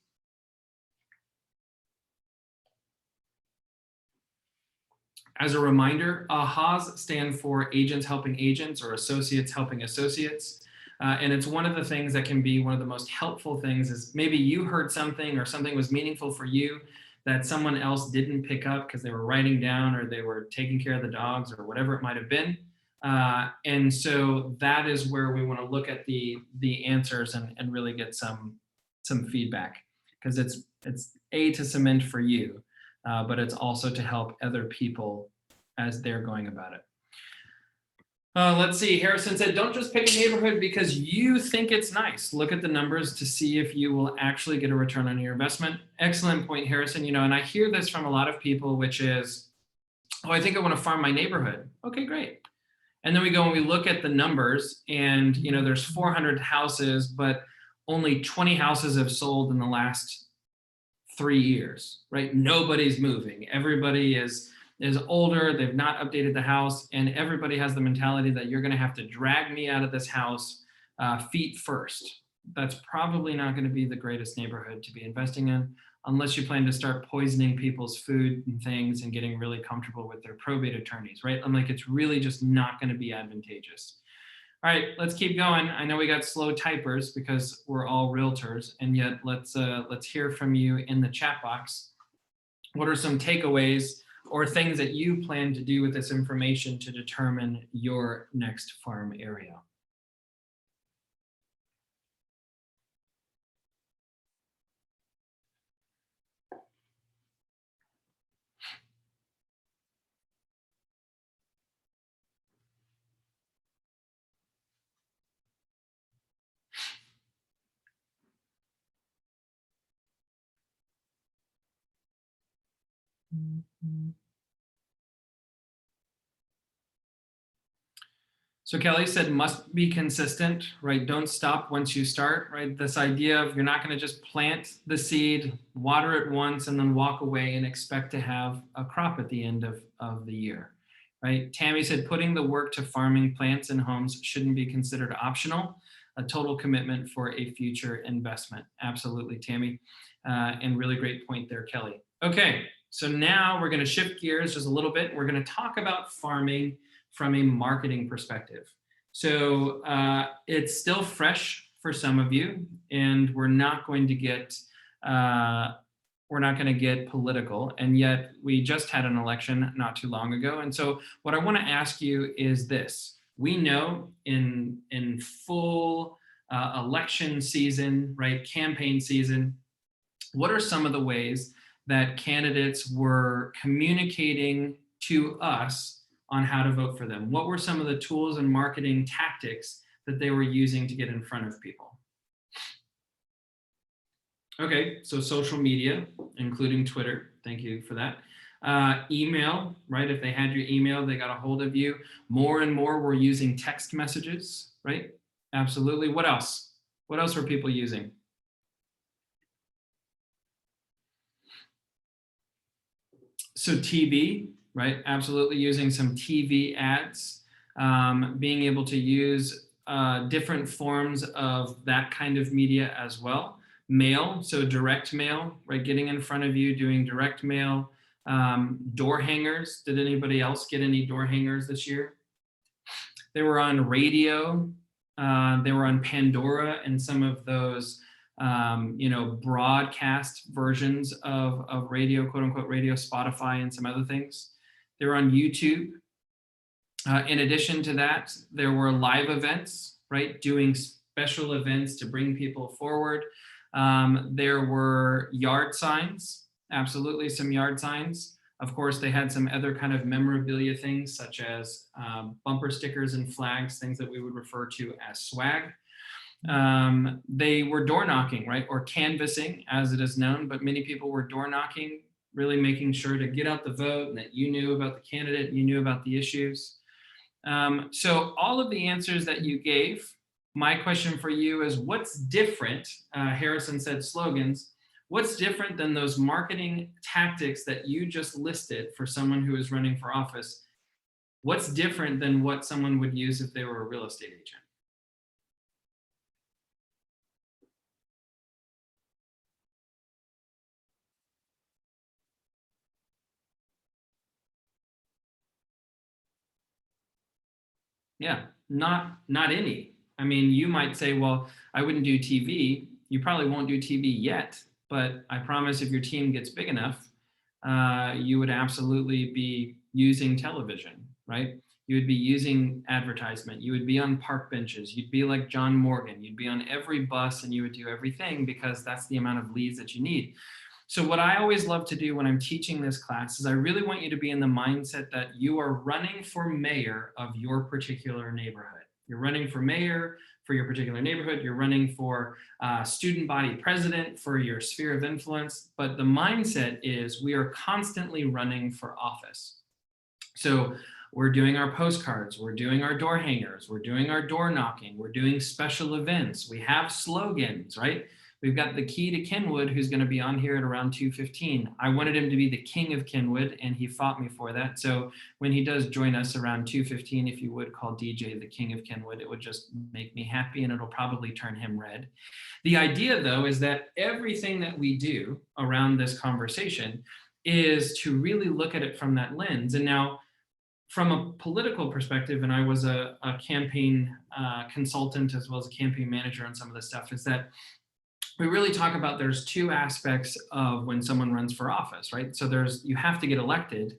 As a reminder, AHAs stand for Agents Helping Agents, or Associates Helping Associates. And it's one of the things that can be one of the most helpful things is maybe you heard something or something was meaningful for you that someone else didn't pick up because they were writing down or they were taking care of the dogs or whatever it might have been. And so that is where we want to look at the answers and really get some feedback, because it's to cement for you, but it's also to help other people as they're going about it. Let's see, Harrison said, don't just pick a neighborhood because you think it's nice. Look at the numbers to see if you will actually get a return on your investment. Excellent point, Harrison. And I hear this from a lot of people, which is, oh, I think I want to farm my neighborhood. Okay, great. And then we go and we look at the numbers and, there's 400 houses, but only 20 houses have sold in the last 3 years, right? Nobody's moving. Everybody is older, they've not updated the house, and everybody has the mentality that you're going to have to drag me out of this house feet first. That's probably not going to be the greatest neighborhood to be investing in unless you plan to start poisoning people's food and things and getting really comfortable with their probate attorneys, right? I'm like, it's really just not going to be advantageous. All right, let's keep going. I know we got slow typers because we're all realtors, and yet let's hear from you in the chat box. What are some takeaways or things that you plan to do with this information to determine your next farm area? So Kelly said, must be consistent, right? Don't stop once you start, right? This idea of you're not going to just plant the seed, water it once, and then walk away and expect to have a crop at the end of the year, right? Tammy said, putting the work to farming plants and homes shouldn't be considered optional, a total commitment for a future investment. Absolutely, Tammy. And really great point there, Kelly. Okay, so now we're going to shift gears just a little bit. We're going to talk about farming from a marketing perspective. So it's still fresh for some of you, and we're not going to get political, and yet we just had an election not too long ago. And so what I want to ask you is this. We know in full election season, right, campaign season, what are some of the ways that candidates were communicating to us on how to vote for them? What were some of the tools and marketing tactics that they were using to get in front of people? Okay, so social media, including Twitter. Thank you for that. Email, right? If they had your email, they got a hold of you. More and more were using text messages, right? Absolutely. What else? What else were people using? So TV, right? Absolutely using some TV ads, being able to use different forms of that kind of media as well. Mail, so direct mail, right? Getting in front of you, doing direct mail. Door hangers. Did anybody else get any door hangers this year? They were on radio. They were on Pandora and some of those broadcast versions of radio, quote unquote radio, Spotify and some other things. They were on YouTube. In addition to that, there were live events, right? Doing special events to bring people forward. There were yard signs, absolutely some yard signs. Of course, they had some other kind of memorabilia things such as bumper stickers and flags, things that we would refer to as swag. They were door knocking, right? Or canvassing as it is known, but many people were door knocking, really making sure to get out the vote and that you knew about the candidate, you knew about the issues. So all of the answers that you gave, my question for you is what's different? Harrison said slogans. What's different than those marketing tactics that you just listed for someone who is running for office What's different than what someone would use if they were a real estate agent? Yeah, not any. I mean, you might say, well, I wouldn't do TV. You probably won't do TV yet, but I promise if your team gets big enough, you would absolutely be using television, right? You would be using advertisement. You would be on park benches. You'd be like John Morgan. You'd be on every bus and you would do everything because that's the amount of leads that you need. So what I always love to do when I'm teaching this class is I really want you to be in the mindset that you are running for mayor of your particular neighborhood. You're running for mayor for your particular neighborhood. You're running for student body president for your sphere of influence. But the mindset is we are constantly running for office. So we're doing our postcards, we're doing our door hangers, we're doing our door knocking, we're doing special events, we have slogans, right? We've got the key to Kenwood, who's going to be on here at around 2:15. I wanted him to be the king of Kenwood, and he fought me for that. So when he does join us around 2:15, if you would call DJ the king of Kenwood, it would just make me happy, and it'll probably turn him red. The idea, though, is that everything that we do around this conversation is to really look at it from that lens. And now, from a political perspective, and I was a campaign consultant as well as a campaign manager on some of this stuff, is that we really talk about there's two aspects of when someone runs for office, right? So you have to get elected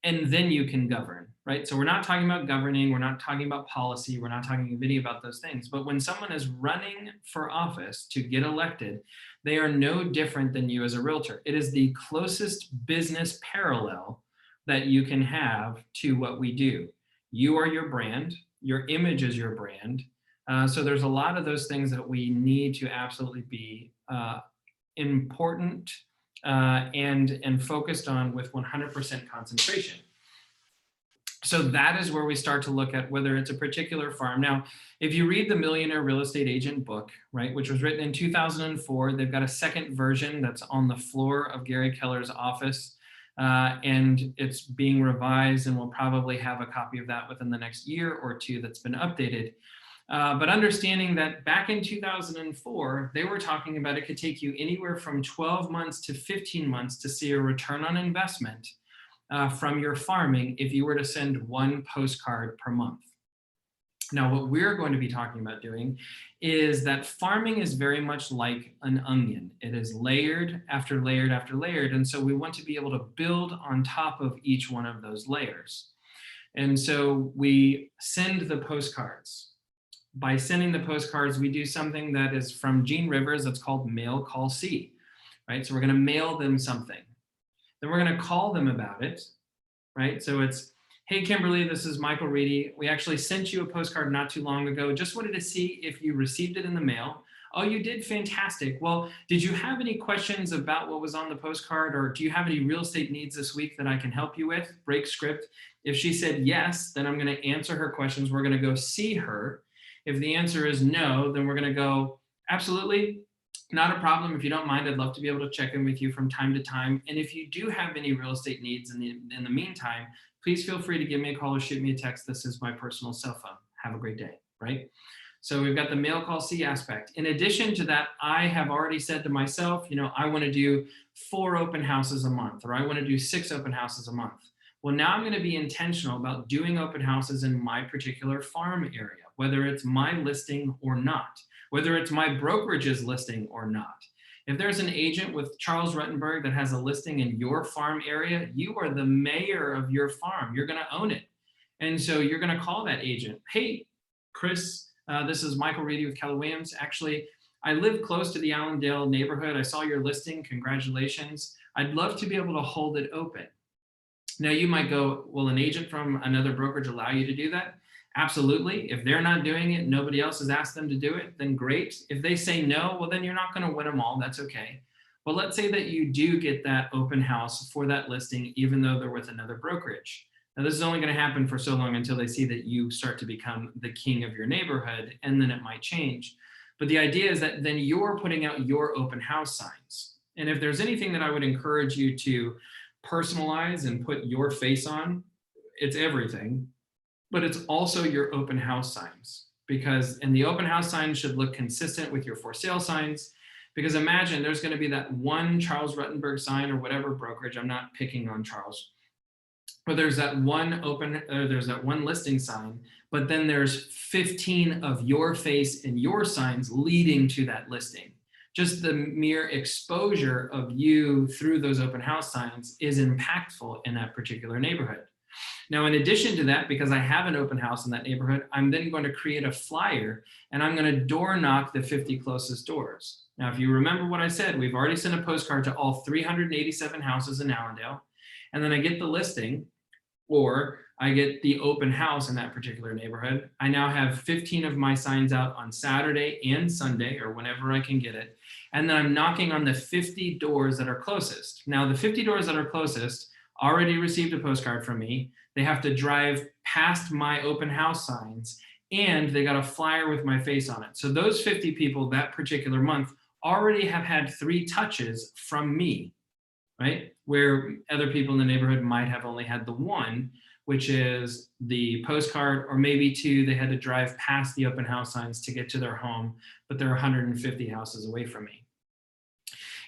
and then you can govern, right? So we're not talking about governing, we're not talking about policy, we're not talking any about those things. But when someone is running for office to get elected, they are no different than you as a realtor. It is the closest business parallel that you can have to what we do. You are your brand, your image is your brand. So there's a lot of those things that we need to absolutely be important and focused on with 100% concentration. So that is where we start to look at whether it's a particular farm. Now, if you read the Millionaire Real Estate Agent book, right, which was written in 2004, they've got a second version that's on the floor of Gary Keller's office. And it's being revised, and we'll probably have a copy of that within the next year or two that's been updated. But understanding that back in 2004, they were talking about it could take you anywhere from 12 months to 15 months to see a return on investment from your farming if you were to send one postcard per month. Now, what we're going to be talking about doing is that farming is very much like an onion. It is layered after layered after layered. And so we want to be able to build on top of each one of those layers. And so we send the postcards. By sending the postcards, we do something that is from Gene Rivers that's called Mail Call C, right? So we're going to mail them something. Then we're going to call them about it, right? So it's, hey, Kimberly, this is Michael Reedy. We actually sent you a postcard not too long ago. Just wanted to see if you received it in the mail. Oh, you did? Fantastic. Well, did you have any questions about what was on the postcard, or do you have any real estate needs this week that I can help you with? Break script. If she said yes, then I'm going to answer her questions. We're going to go see her. If the answer is no, then we're going to go, absolutely, not a problem. If you don't mind, I'd love to be able to check in with you from time to time. And if you do have any real estate needs in the meantime, please feel free to give me a call or shoot me a text. This is my personal cell phone. Have a great day, right? So we've got the mail call C aspect. In addition to that, I have already said to myself, I want to do 4 open houses a month, or I want to do 6 open houses a month. Well, now I'm going to be intentional about doing open houses in my particular farm area, whether it's my listing or not, whether it's my brokerage's listing or not. If there's an agent with Charles Ruttenberg that has a listing in your farm area, you are the mayor of your farm. You're going to own it. And so you're going to call that agent. Hey, Chris, this is Michael Reedy with Keller Williams. Actually, I live close to the Allendale neighborhood. I saw your listing. Congratulations. I'd love to be able to hold it open. Now you might go, will an agent from another brokerage allow you to do that? Absolutely. If they're not doing it, nobody else has asked them to do it, then great. If they say no, well, then you're not going to win them all. That's okay. But let's say that you do get that open house for that listing, even though they're with another brokerage. Now, this is only going to happen for so long until they see that you start to become the king of your neighborhood, and then it might change. But the idea is that then you're putting out your open house signs. And if there's anything that I would encourage you to personalize and put your face on, it's everything, but it's also your open house signs, and the open house signs should look consistent with your for sale signs. Because imagine there's going to be that one Charles Rutenberg sign or whatever brokerage, I'm not picking on Charles, but there's that one there's that one listing sign, but then there's 15 of your face and your signs leading to that listing. Just the mere exposure of you through those open house signs is impactful in that particular neighborhood. Now, in addition to that, because I have an open house in that neighborhood, I'm then going to create a flyer and I'm going to door knock the 50 closest doors. Now, if you remember what I said, we've already sent a postcard to all 387 houses in Allendale, and then I get the listing, or I get the open house in that particular neighborhood. I now have 15 of my signs out on Saturday and Sunday, or whenever I can get it. And then I'm knocking on the 50 doors that are closest. Now, the 50 doors that are closest already received a postcard from me. They have to drive past my open house signs, and they got a flyer with my face on it. So those 50 people that particular month already have had 3 touches from me, right? Where other people in the neighborhood might have only had the one, which is the postcard, or maybe 2, they had to drive past the open house signs to get to their home, but they're 150 houses away from me.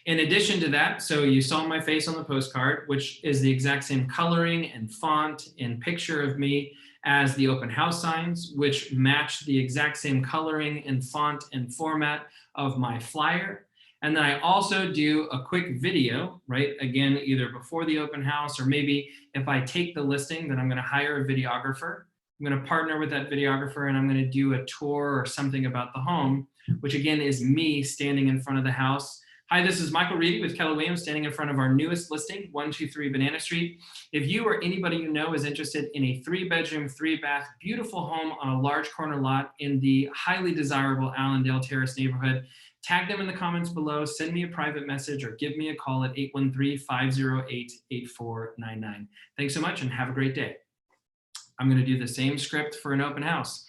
In addition to that, so you saw my face on the postcard, which is the exact same coloring and font and picture of me as the open house signs, which match the exact same coloring and font and format of my flyer. And then I also do a quick video, right? Again, either before the open house, or maybe if I take the listing, then I'm going to hire a videographer. I'm going to partner with that videographer, and I'm going to do a tour or something about the home, which again is me standing in front of the house. Hi, this is Michael Reedy with Keller Williams, standing in front of our newest listing, 123 Banana Street. If you or anybody you know is interested in a 3-bedroom, 3-bath, beautiful home on a large corner lot in the highly desirable Allendale Terrace neighborhood, tag them in the comments below, send me a private message, or give me a call at 813-508-8499. Thanks so much and have a great day. I'm going to do the same script for an open house.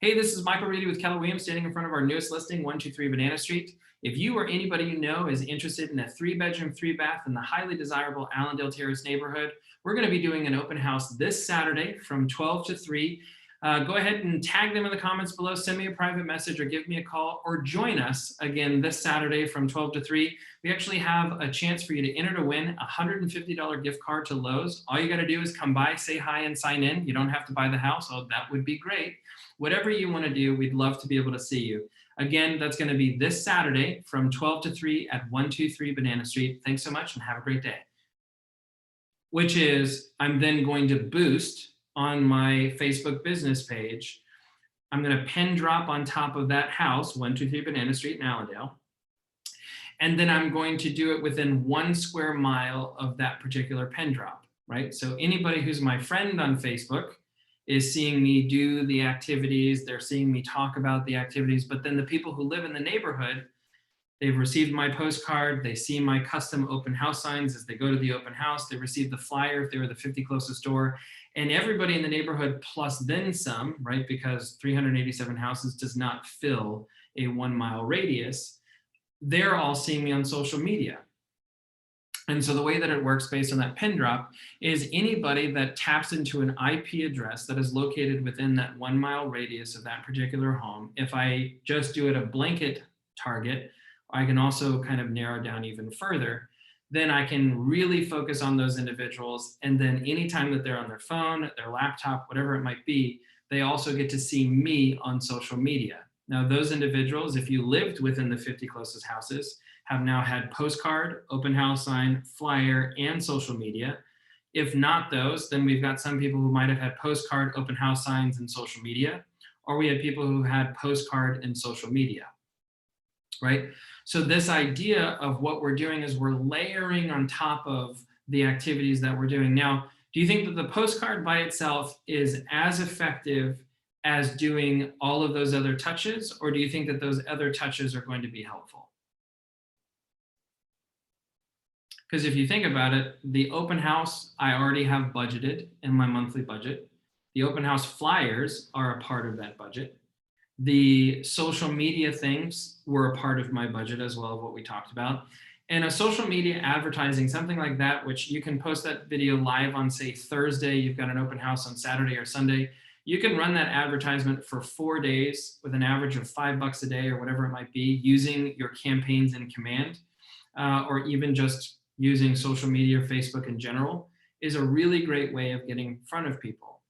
Hey, this is Michael Reedy with Keller Williams, standing in front of our newest listing, 123 Banana Street. If you or anybody you know is interested in a 3-bedroom, 3-bath in the highly desirable Allendale Terrace neighborhood, we're going to be doing an open house this Saturday from 12 to 3. Go ahead and tag them in the comments below, send me a private message, or give me a call, or join us again this Saturday from 12 to 3. We actually have a chance for you to enter to win a $150 gift card to Lowe's. All you got to do is come by, say hi, and sign in. You don't have to buy the house. Oh, that would be great. Whatever you want to do, we'd love to be able to see you. Again, that's going to be this Saturday from 12 to 3 at 123 Banana Street. Thanks so much and have a great day. Which is, I'm then going to boost on my Facebook business page. I'm going to pin drop on top of that house, 123 Banana Street in Allendale. And then I'm going to do it within 1 square mile of that particular pin drop, right? So anybody who's my friend on Facebook is seeing me do the activities, they're seeing me talk about the activities, but then the people who live in the neighborhood, they've received my postcard, they see my custom open house signs as they go to the open house, they receive the flyer if they were the 50 closest door, and everybody in the neighborhood plus then some, right? Because 387 houses does not fill a 1-mile radius. They're all seeing me on social media. And so the way that it works based on that pin drop is anybody that taps into an IP address that is located within that 1-mile radius of that particular home, if I just do it a blanket target, I can also kind of narrow down even further, then I can really focus on those individuals. And then anytime that they're on their phone, their laptop, whatever it might be, they also get to see me on social media. Now, those individuals, if you lived within the 50 closest houses, have now had postcard, open house sign, flyer, and social media. If not those, then we've got some people who might have had postcard, open house signs, and social media, or we had people who had postcard and social media, right? So this idea of what we're doing is we're layering on top of the activities that we're doing. Now, do you think that the postcard by itself is as effective as doing all of those other touches, or do you think that those other touches are going to be helpful? Because if you think about it, the open house, I already have budgeted in my monthly budget. The open house flyers are a part of that budget. The social media things were a part of my budget as well, of what we talked about. And a social media advertising, something like that, which you can post that video live on, say, Thursday, you've got an open house on Saturday or Sunday. You can run that advertisement for 4 days with an average of $5 a day or whatever it might be, using your campaigns in command, or even just using social media, Facebook in general, is a really great way of getting in front of people.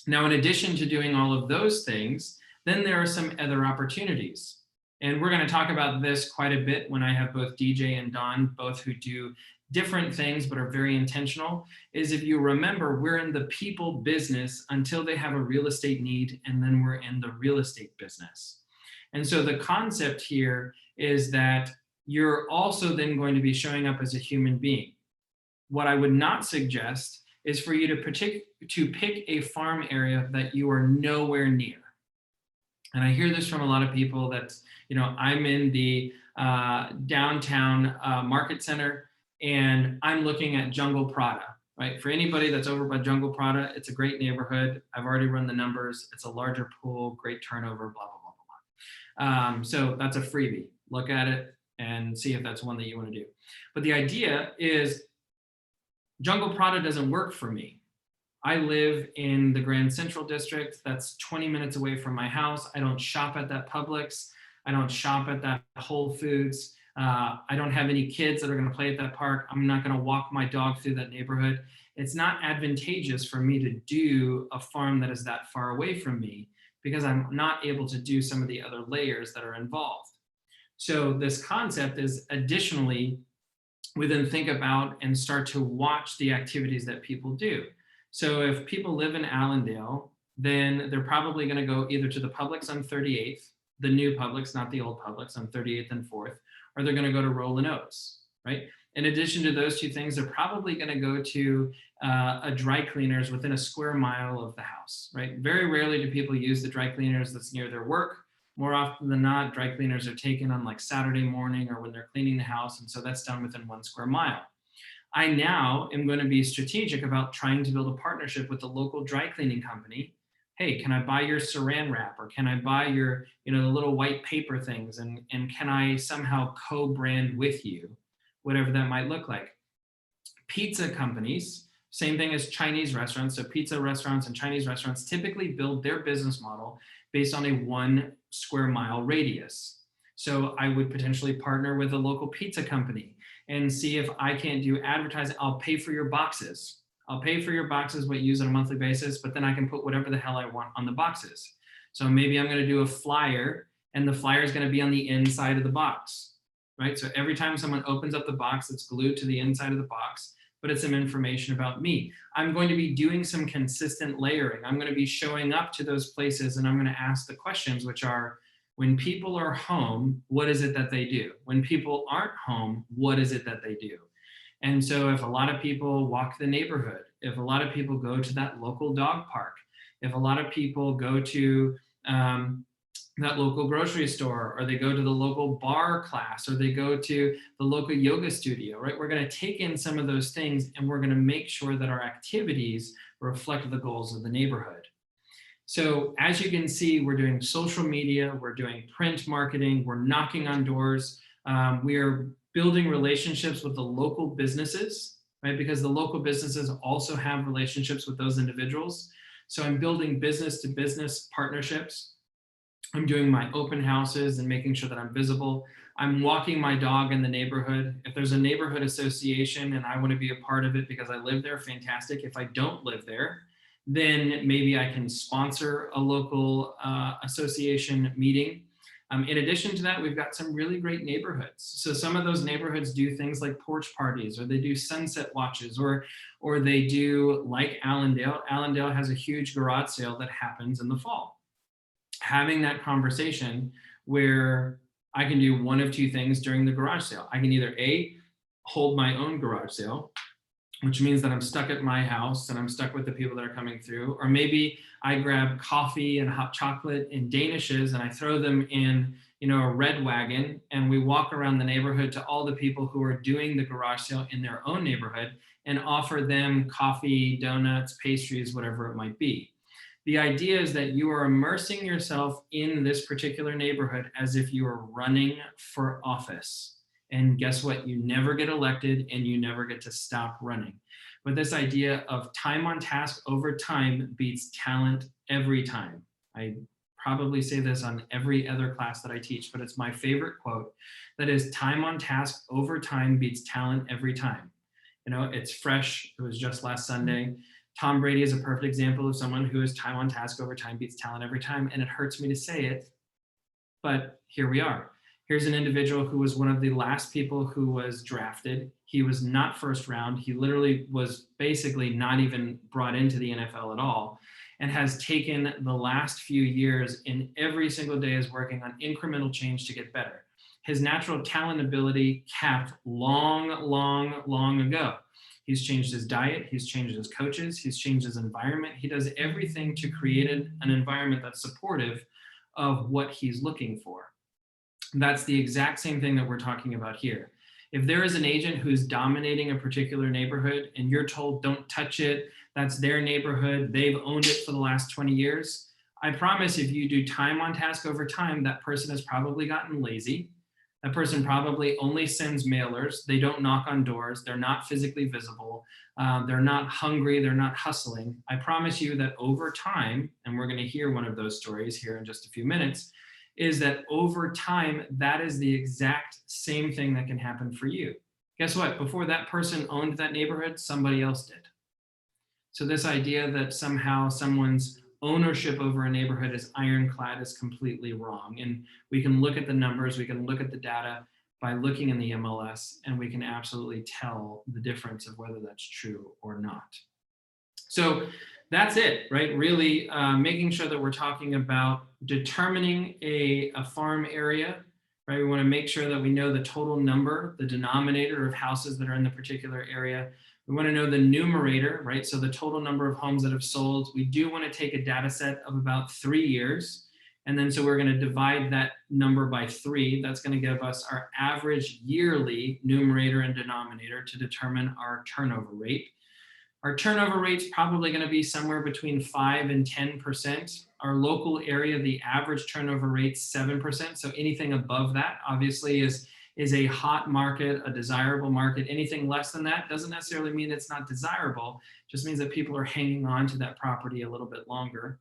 Now, in addition to doing all of those things, then there are some other opportunities. And we're going to talk about this quite a bit when I have both DJ and Don, both who do different things but are very intentional. Is, if you remember, we're in the people business until they have a real estate need, and then we're in the real estate business. And so the concept here is that you're also then going to be showing up as a human being. What I would not suggest is for you to pick a farm area that you are nowhere near. And I hear this from a lot of people that, I'm in the downtown market center and I'm looking at Jungle Prada, right? For anybody that's over by Jungle Prada, it's a great neighborhood. I've already run the numbers. It's a larger pool, great turnover, blah, blah, blah, blah. So that's a freebie. Look at it and see if that's one that you want to do. But the idea is Jungle Prada doesn't work for me. I live in the Grand Central District. That's 20 minutes away from my house. I don't shop at that Publix. I don't shop at that Whole Foods. I don't have any kids that are going to play at that park. I'm not going to walk my dog through that neighborhood. It's not advantageous for me to do a farm that is that far away from me, because I'm not able to do some of the other layers that are involved. So this concept is, additionally, we then think about and start to watch the activities that people do. So if people live in Allendale, then they're probably going to go either to the Publix on 38th, the new Publix, not the old Publix, on 38th and 4th, or they're going to go to Rollin' Oats, right? In addition to those two things, they're probably going to go to a dry cleaners within a square mile of the house, right? Very rarely do people use the dry cleaners that's near their work. More often than not, dry cleaners are taken on like Saturday morning or when they're cleaning the house, and so that's done within 1 square mile. I now am going to be strategic about trying to build a partnership with the local dry cleaning company. Hey, can I buy your saran wrap, or can I buy your, the little white paper things, and can I somehow co-brand with you, whatever that might look like. Pizza companies, same thing as Chinese restaurants. So pizza restaurants and Chinese restaurants typically build their business model based on a 1 square mile radius. So I would potentially partner with a local pizza company and see if I can't do advertising. I'll pay for your boxes. I'll pay for your boxes, what you use on a monthly basis, but then I can put whatever the hell I want on the boxes. So maybe I'm going to do a flyer, and the flyer is going to be on the inside of the box, right? So every time someone opens up the box, it's glued to the inside of the box, but it's some information about me. I'm going to be doing some consistent layering. I'm going to be showing up to those places, and I'm going to ask the questions, which are, when people are home, what is it that they do? When people aren't home, what is it that they do? And so if a lot of people walk the neighborhood, if a lot of people go to that local dog park, if a lot of people go to that local grocery store, or they go to the local bar class, or they go to the local yoga studio, right? We're going to take in some of those things, and we're going to make sure that our activities reflect the goals of the neighborhood. So as you can see, we're doing social media, we're doing print marketing, we're knocking on doors, we are building relationships with the local businesses, right? Because the local businesses also have relationships with those individuals. So I'm building business to business partnerships. I'm doing my open houses and making sure that I'm visible. I'm walking my dog in the neighborhood. If there's a neighborhood association and I want to be a part of it because I live there, fantastic. If I don't live there, then maybe I can sponsor a local association meeting. In addition to that, we've got some really great neighborhoods. So some of those neighborhoods do things like porch parties, or they do sunset watches, or they do, like Allendale. Allendale has a huge garage sale that happens in the fall. Having that conversation where I can do one of two things during the garage sale. I can either A, hold my own garage sale, which means that I'm stuck at my house and I'm stuck with the people that are coming through. Or maybe I grab coffee and hot chocolate and Danishes and I throw them in, a red wagon, and we walk around the neighborhood to all the people who are doing the garage sale in their own neighborhood and offer them coffee, donuts, pastries, whatever it might be. The idea is that you are immersing yourself in this particular neighborhood as if you are running for office. And guess what? You never get elected and you never get to stop running. But this idea of time on task over time beats talent every time. I probably say this on every other class that I teach, but it's my favorite quote. That is, time on task over time beats talent every time. You know, it's fresh. It was just last Sunday. Tom Brady is a perfect example of someone who is time on task over time beats talent every time. And it hurts me to say it, but here we are. Here's an individual who was one of the last people who was drafted. He was not first round. He literally was basically not even brought into the NFL at all, and has taken the last few years and every single day is working on incremental change to get better. His natural talent ability capped long ago. He's changed his diet, he's changed his coaches, he's changed his environment. He does everything to create an environment that's supportive of what he's looking for. That's the exact same thing that we're talking about here. If there is an agent who's dominating a particular neighborhood and you're told don't touch it, that's their neighborhood, they've owned it for the last 20 years, I promise if you do time on task over time, that person has probably gotten lazy. That person probably only sends mailers. They don't knock on doors. They're not physically visible. They're not hungry. They're not hustling. I promise you that over time, and we're going to hear one of those stories here in just a few minutes, is that over time, that is the exact same thing that can happen for you. Guess what? Before that person owned that neighborhood, somebody else did. So this idea that somehow someone's ownership over a neighborhood is ironclad is completely wrong. And we can look at the numbers, we can look at the data by looking in the MLS, and we can absolutely tell the difference of whether that's true or not. So that's it, right? Really making sure that we're talking about determining a farm area, right? We want to make sure that we know the total number, the denominator of houses that are in the particular area. We want to know the numerator, right? So the total number of homes that have sold. We do want to take a data set of about 3 years. And then so we're going to divide that number by 3. That's going to give us our average yearly numerator and denominator to determine our turnover rate. Our turnover rate's probably going to be somewhere between 5 and 10%. Our local area, the average turnover rate's 7%. So anything above that obviously is a hot market, a desirable market. Anything less than that doesn't necessarily mean it's not desirable. It just means that people are hanging on to that property a little bit longer.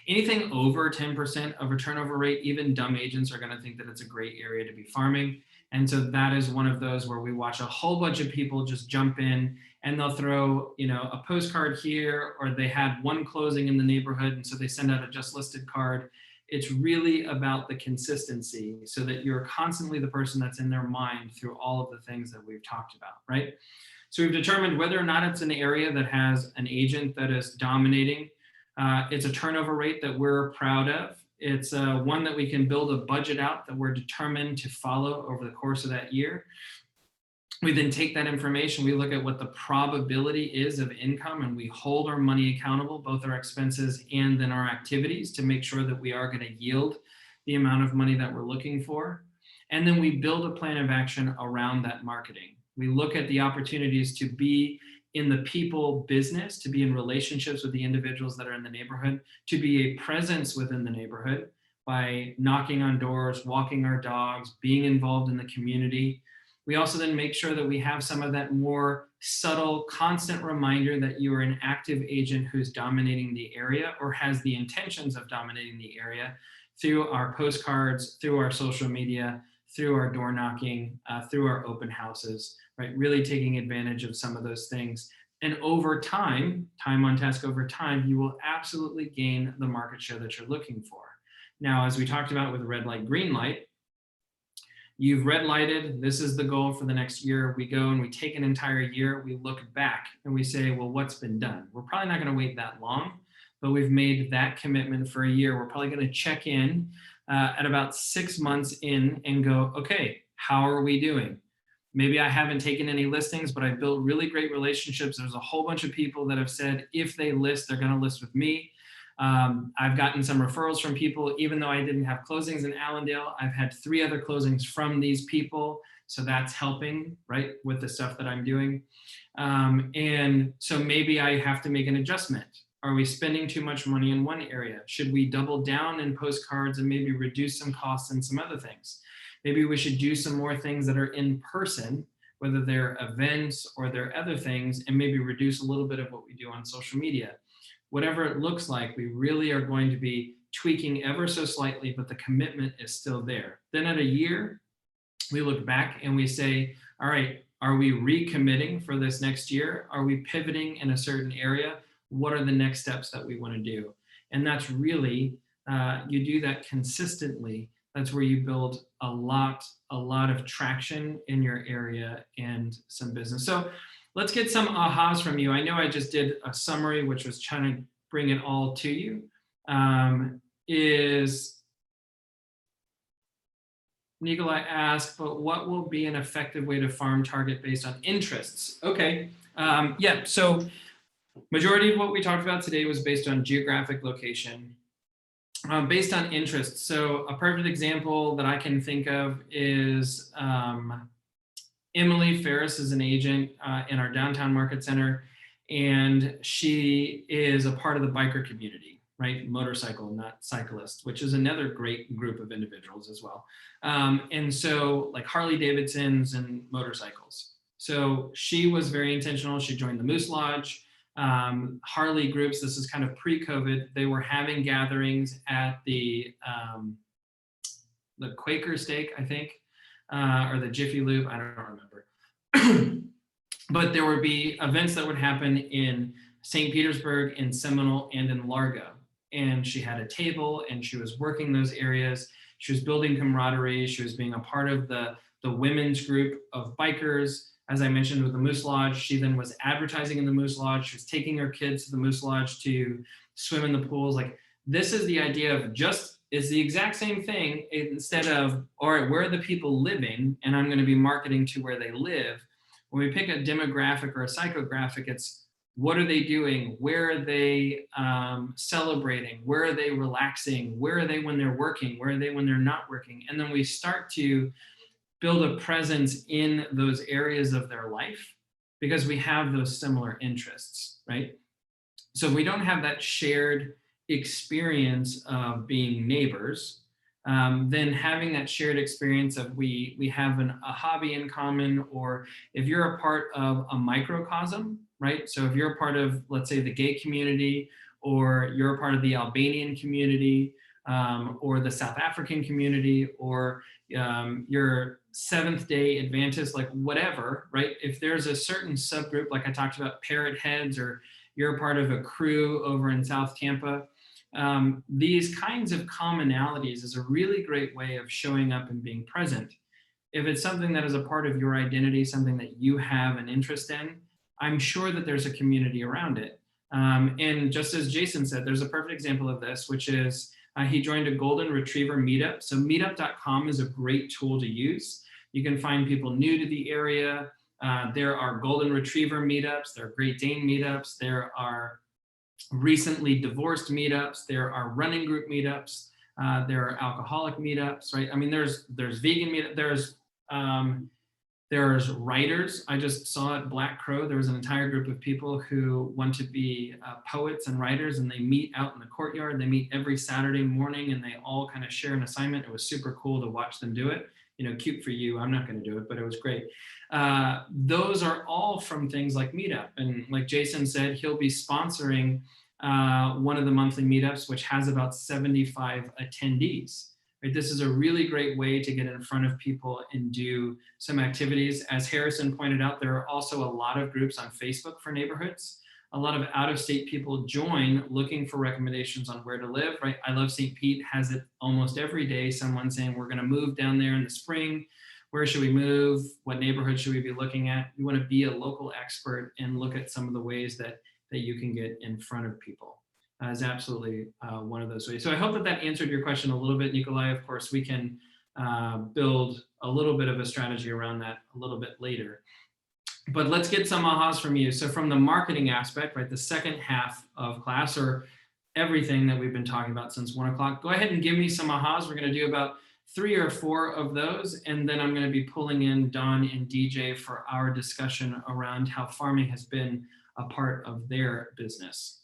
Anything over 10% of a turnover rate, even dumb agents are going to think that it's a great area to be farming. And so that is one of those where we watch a whole bunch of people just jump in and they'll throw, a postcard here, or they had one closing in the neighborhood, and so they send out a just listed card. It's really about the consistency so that you're constantly the person that's in their mind through all of the things that we've talked about, right? So we've determined whether or not it's an area that has an agent that is dominating. It's a turnover rate that we're proud of. It's one that we can build a budget out that we're determined to follow over the course of that year. We then take that information, we look at what the probability is of income, and we hold our money accountable, both our expenses and then our activities, to make sure that we are going to yield the amount of money that we're looking for. And then we build a plan of action around that marketing. We look at the opportunities to be in the people business, to be in relationships with the individuals that are in the neighborhood, to be a presence within the neighborhood by knocking on doors, walking our dogs, being involved in the community. We also then make sure that we have some of that more subtle, constant reminder that you are an active agent who's dominating the area or has the intentions of dominating the area through our postcards, through our social media, through our door knocking, through our open houses, right? Really taking advantage of some of those things. And over time on task over time, you will absolutely gain the market share that you're looking for. Now, as we talked about with red light, green light, you've red lighted, this is the goal for the next year. We go and we take an entire year, we look back and we say, well, what's been done? We're probably not going to wait that long, but we've made that commitment for a year. We're probably going to check in at about 6 months in and go, okay, how are we doing? Maybe I haven't taken any listings, but I've built really great relationships. There's a whole bunch of people that have said, if they list, they're going to list with me. I've gotten some referrals from people, even though I didn't have closings in Allendale. I've had 3 other closings from these people. So that's helping, right, with the stuff that I'm doing. And so maybe I have to make an adjustment. Are we spending too much money in one area? Should we double down in postcards and maybe reduce some costs and some other things? Maybe we should do some more things that are in person, whether they're events or they're other things, and maybe reduce a little bit of what we do on social media. Whatever it looks like, we really are going to be tweaking ever so slightly, but the commitment is still there. Then at a year, we look back and we say, all right, are we recommitting for this next year? Are we pivoting in a certain area? What are the next steps that we want to do? And that's really, you do that consistently. That's where you build a lot of traction in your area and some business. So let's get some ahas from you. I know I just did a summary, which was trying to bring it all to you. Nikolai asked, but what will be an effective way to farm target based on interests? Okay, yeah, so majority of what we talked about today was based on geographic location, based on interests. So a perfect example that I can think of is Emily Ferris is an agent in our downtown market center, and she is a part of the biker community, right? Motorcycle, not cyclist, which is another great group of individuals as well. And so like Harley Davidsons and motorcycles. So she was very intentional. She joined the Moose Lodge. Harley groups, this is kind of pre-COVID, they were having gatherings at the Quaker Steak, I think, or the Jiffy Lube, I don't remember. But there would be events that would happen in St. Petersburg, in Seminole, and in Largo. And she had a table and she was working those areas. She was building camaraderie. She was being a part of the women's group of bikers. As I mentioned with the Moose Lodge, she then was advertising in the Moose Lodge. She was taking her kids to the Moose Lodge to swim in the pools. Like, this is the idea of just, it's the exact same thing, instead of, all right, where are the people living? And I'm going to be marketing to where they live. When we pick a demographic or a psychographic, it's what are they doing? Where are they celebrating? Where are they relaxing? Where are they when they're working? Where are they when they're not working? And then we start to build a presence in those areas of their life because we have those similar interests, right? So if we don't have that shared experience of being neighbors, then having that shared experience of we have a hobby in common, or if you're a part of a microcosm, right? So if you're a part of, let's say, the gay community, or you're a part of the Albanian community, or the South African community, or you're Seventh-day Adventist, like whatever, right? If there's a certain subgroup, like I talked about parrot heads, or you're a part of a crew over in South Tampa, these kinds of commonalities is a really great way of showing up and being present. If it's something that is a part of your identity, something that you have an interest in, I'm sure that there's a community around it. And just as Jason said, there's a perfect example of this, which is he joined a golden retriever meetup. So meetup.com is a great tool to use. You can find people new to the area. There are golden retriever meetups. There are Great Dane meetups. There are recently divorced meetups. There are running group meetups. There are alcoholic meetups, right? I mean, there's vegan meetup. There's writers. I just saw at Black Crow, there was an entire group of people who want to be poets and writers, and they meet out in the courtyard. They meet every Saturday morning and they all kind of share an assignment. It was super cool to watch them do it. You know, cute for you. I'm not going to do it, but it was great. Those are all from things like Meetup. And like Jason said, he'll be sponsoring one of the monthly meetups, which has about 75 attendees. Right? This is a really great way to get in front of people and do some activities. As Harrison pointed out, there are also a lot of groups on Facebook for neighborhoods. A lot of out-of-state people join looking for recommendations on where to live, right? I Love St. Pete has it almost every day. Someone saying, we're gonna move down there in the spring. Where should we move? What neighborhood should we be looking at? You wanna be a local expert and look at some of the ways that you can get in front of people. Is absolutely one of those ways. So I hope that answered your question a little bit, Nikolai. Of course, we can build a little bit of a strategy around that a little bit later. But let's get some ahas from you. So from the marketing aspect, right, the second half of class, or everything that we've been talking about since 1 o'clock, go ahead and give me some ahas. We're going to do about 3 or 4 of those, and then I'm going to be pulling in Don and DJ for our discussion around how farming has been a part of their business.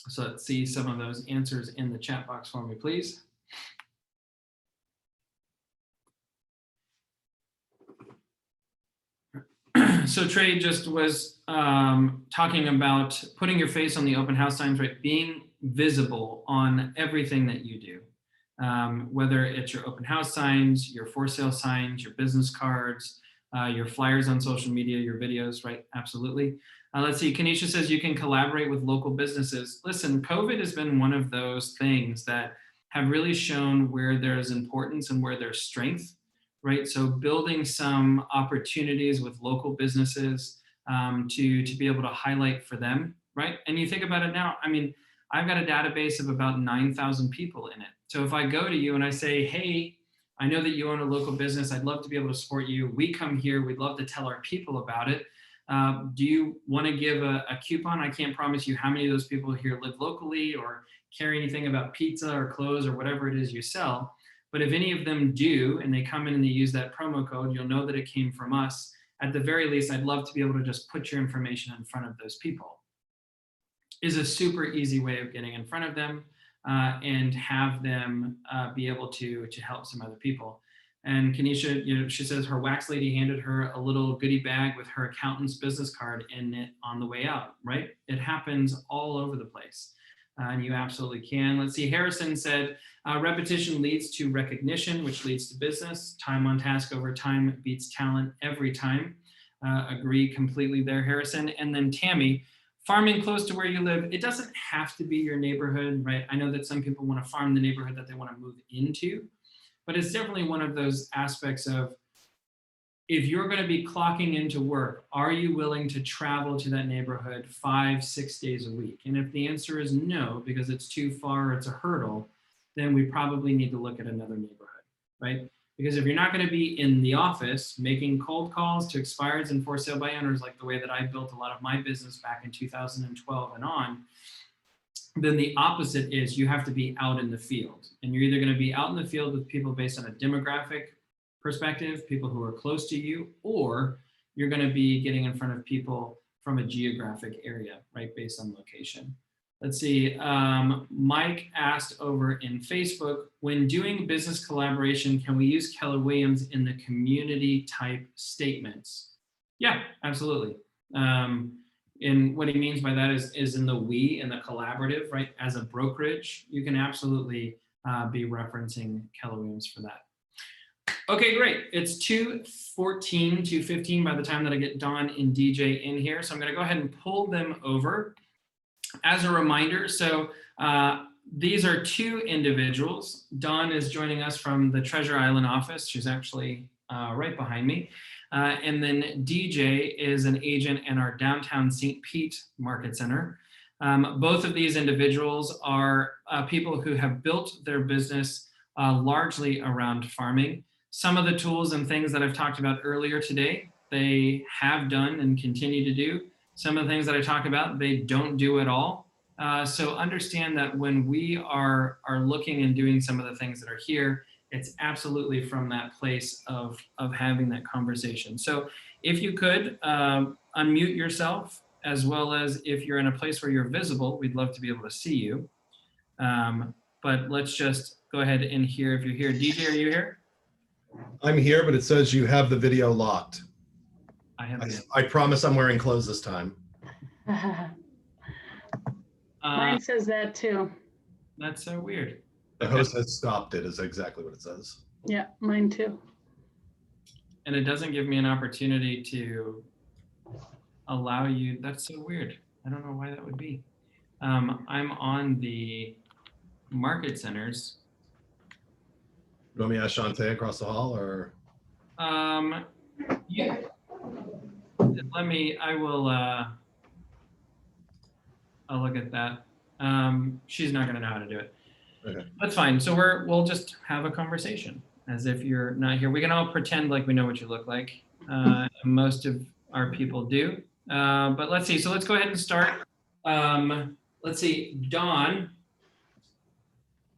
So let's see some of those answers in the chat box for me, please. So Trey just was talking about putting your face on the open house signs, right? Being visible on everything that you do, whether it's your open house signs, your for sale signs, your business cards, your flyers on social media, your videos, right? Absolutely. Let's see, Kanisha says you can collaborate with local businesses. Listen, COVID has been one of those things that have really shown where there's importance and where there's strength, right? So building some opportunities with local businesses to be able to highlight for them, right? And you think about it now, I mean, I've got a database of about 9,000 people in it. So if I go to you and I say, hey, I know that you own a local business, I'd love to be able to support you. We come here, we'd love to tell our people about it. Do you want to give a coupon? I can't promise you how many of those people here live locally or care anything about pizza or clothes or whatever it is you sell. But if any of them do, and they come in and they use that promo code, you'll know that it came from us. At the very least, I'd love to be able to just put your information in front of those people. Is a super easy way of getting in front of them and have them be able to help some other people. And Kanisha, you know, she says her wax lady handed her a little goodie bag with her accountant's business card in it on the way out, right? It happens all over the place. And you absolutely can. Let's see, Harrison said, repetition leads to recognition, which leads to business. Time on task over time beats talent every time. Agree completely there, Harrison. And then Tammy, farming close to where you live, it doesn't have to be your neighborhood, right? I know that some people want to farm the neighborhood that they want to move into, but it's definitely one of those aspects of, if you're going to be clocking into work, are you willing to travel to that neighborhood 5-6 days a week? And if the answer is no, because it's too far, it's a hurdle, then we probably need to look at another neighborhood, right? Because if you're not going to be in the office making cold calls to expireds and for sale by owners, like the way that I built a lot of my business back in 2012 and on, then the opposite is you have to be out in the field. And you're either going to be out in the field with people based on a demographic perspective, people who are close to you, or you're going to be getting in front of people from a geographic area, right, based on location. Let's see, Mike asked over in Facebook, when doing business collaboration, can we use Keller Williams in the community type statements? Yeah, absolutely. And what he means by that is in the we, in the collaborative, right? As a brokerage, you can absolutely be referencing Keller Williams for that. Okay, great. It's 2:14, 2:15 by the time that I get Dawn and DJ in here. So I'm going to go ahead and pull them over. As a reminder, so these are two individuals. Dawn is joining us from the Treasure Island office. She's actually right behind me. And then DJ is an agent in our downtown St. Pete Market Center. Both of these individuals are people who have built their business largely around farming. Some of the tools and things that I've talked about earlier today, they have done and continue to do. Some of the things that I talk about, they don't do at all. So understand that when we are looking and doing some of the things that are here, it's absolutely from that place of having that conversation. So if you could unmute yourself, as well as if you're in a place where you're visible, we'd love to be able to see you. But let's just go ahead and hear if you're here. DJ, are you here? I'm here, but it says you have the video locked. I promise I'm wearing clothes this time. Mine says that too. That's so weird. The host has stopped it, is exactly what it says. Yeah, mine too. And it doesn't give me an opportunity to allow you. That's so weird. I don't know why that would be. I'm on the market centers. You want me to ask Shantae across the hall, or? Yeah. I will, I'll look at that. She's not gonna know how to do it. Okay. That's fine. So we'll just have a conversation as if you're not here. We can all pretend like we know what you look like. Most of our people do. But let's see. So let's go ahead and start. Let's see, Dawn.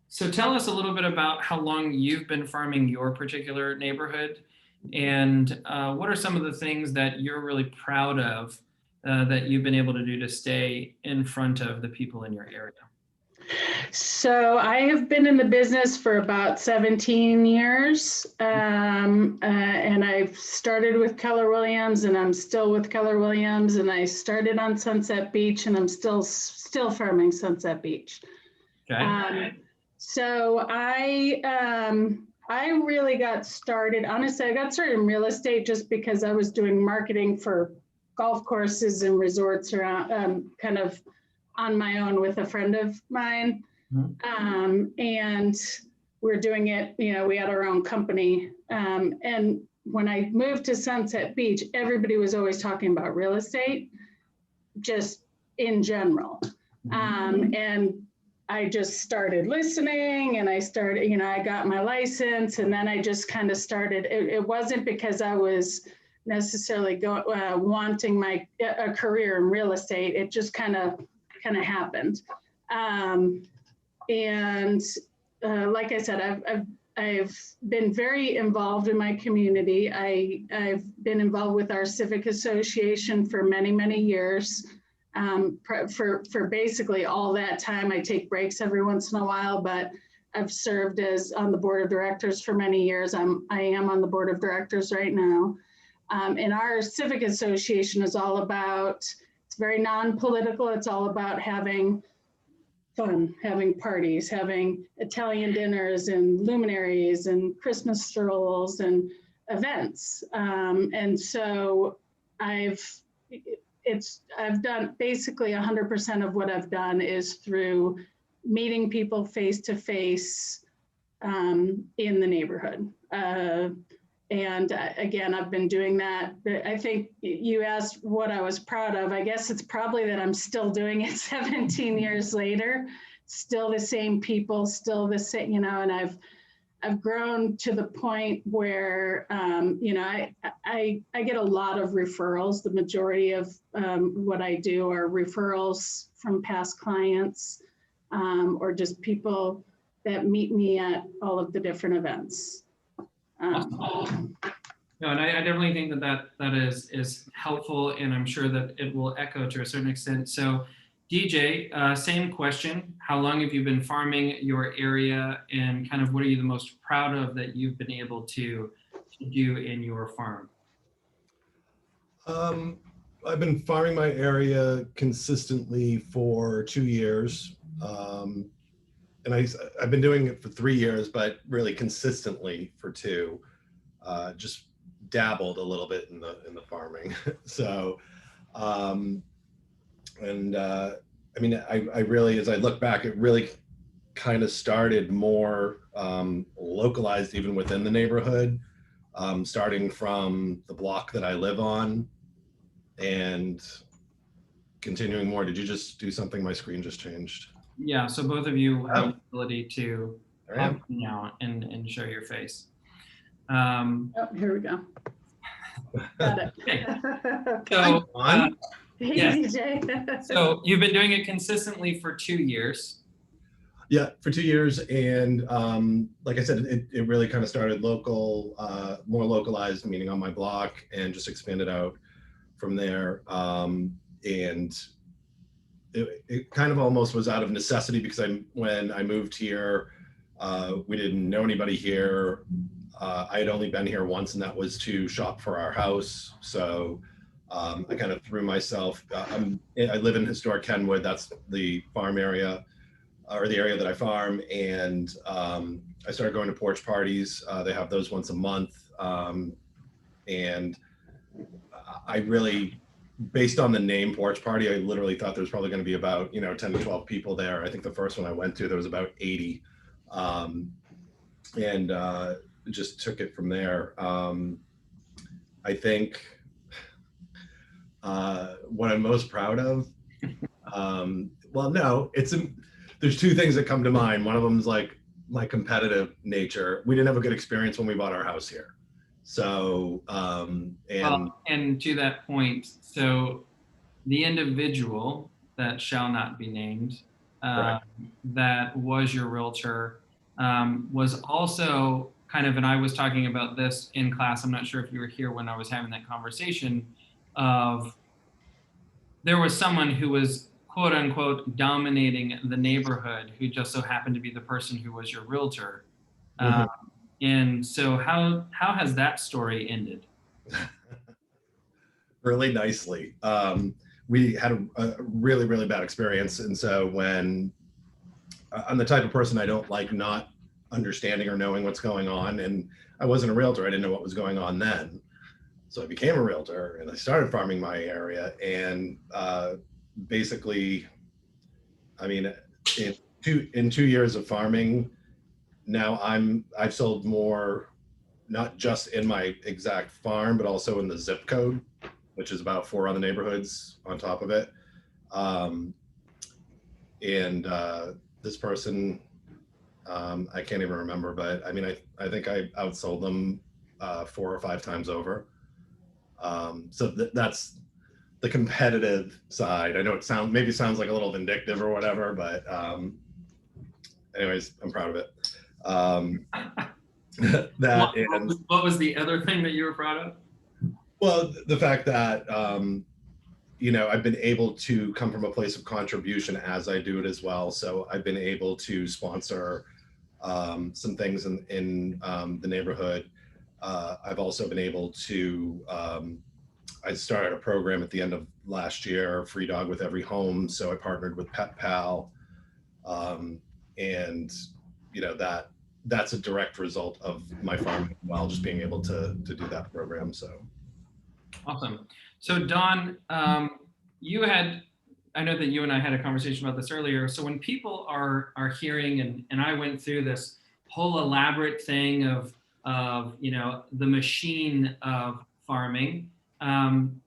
So tell us a little bit about how long you've been farming your particular neighborhood, and what are some of the things that you're really proud of that you've been able to do to stay in front of the people in your area? So I have been in the business for about 17 years. And I've started with Keller Williams and I'm still with Keller Williams. And I started on Sunset Beach and I'm still farming Sunset Beach. Okay. So I really got started, honestly, I got started in real estate just because I was doing marketing for golf courses and resorts around, kind of on my own with a friend of mine. And we're doing it, you know, we had our own company. And when I moved to Sunset Beach, everybody was always talking about real estate, just in general. And I just started listening and I started, you know, I got my license and then I just kind of started, it wasn't because I was necessarily wanting a career in real estate. It just kind of happened. Like I said, I've been very involved in my community. I've been involved with our civic association for many, many years. For basically all that time. I take breaks every once in a while, but I've served as on the board of directors for many years. I am on the board of directors right now. And our civic association is all about, it's very non-political. It's all about having fun, having parties, having Italian dinners and luminaries and Christmas strolls and events. And so I've done basically 100% of what I've done is through meeting people face to face in the neighborhood. And again, I've been doing that. I think you asked what I was proud of. I guess it's probably that I'm still doing it 17 years later, still the same people, still the same, you know, and I've grown to the point where, you know, I get a lot of referrals. The majority of what I do are referrals from past clients or just people that meet me at all of the different events. Awesome. No, and I definitely think that is helpful, and I'm sure that it will echo to a certain extent. So DJ, same question. How long have you been farming your area, and kind of what are you the most proud of that you've been able to do in your farm? I've been farming my area consistently for 2 years. And I've been doing it for 3 years, but really consistently for 2. Just dabbled a little bit in the farming. So, I mean, I really, as I look back, it really kind of started more localized even within the neighborhood, starting from the block that I live on and continuing more. Did you just do something? My screen just changed. Yeah, so both of you have the ability to There I am. pop now and show your face. Oh, here we go. Got it. Okay. Okay. So, Hey, yes. DJ. So you've been doing it consistently for 2 years. Yeah, for 2 years. And like I said, it really kind of started local, more localized, meaning on my block, and just expanded out from there. And it kind of almost was out of necessity because when I moved here, we didn't know anybody here. I had only been here once, and that was to shop for our house. So I kind of threw myself. I live in historic Kenwood. That's the farm area, or the area that I farm. And I started going to porch parties. They have those once a month. And I really, based on the name porch party, I literally thought there was probably going to be about 10 to 12 people there. I think the first one I went to, there was about 80. And just took it from there. I think what I'm most proud of, well, no, there's 2 things that come to mind. One of them is like my competitive nature. We didn't have a good experience when we bought our house here. So, and to that point, so the individual that shall not be named, that was your realtor, was also kind of, and I was talking about this in class, I'm not sure if you were here when I was having that conversation, of there was someone who was quote unquote dominating the neighborhood who just so happened to be the person who was your realtor. Mhm. And so how has that story ended? Really nicely. We had a really, really bad experience. And so when I'm the type of person, I don't like not understanding or knowing what's going on. And I wasn't a realtor. I didn't know what was going on then. So I became a realtor and I started farming my area. And basically, I mean, in 2 years of farming, now I've sold more, not just in my exact farm, but also in the zip code, which is about 4 other neighborhoods on top of it. And this person, I can't even remember, but I mean, I think I outsold them 4 or 5 times over. So that's the competitive side. I know it maybe sounds like a little vindictive or whatever, but anyways, I'm proud of it. What was the other thing that you were proud of? Well, the fact that you know, I've been able to come from a place of contribution as I do it as well. So I've been able to sponsor some things in the neighborhood. I've also been able to, I started a program at the end of last year, Free Dog with Every Home. So I partnered with Pet Pal. And, you know, that's a direct result of my farming while just being able to do that program. So. Awesome. So Don, I know that you and I had a conversation about this earlier. So when people are hearing, and I went through this whole elaborate thing of you know, the machine of farming, and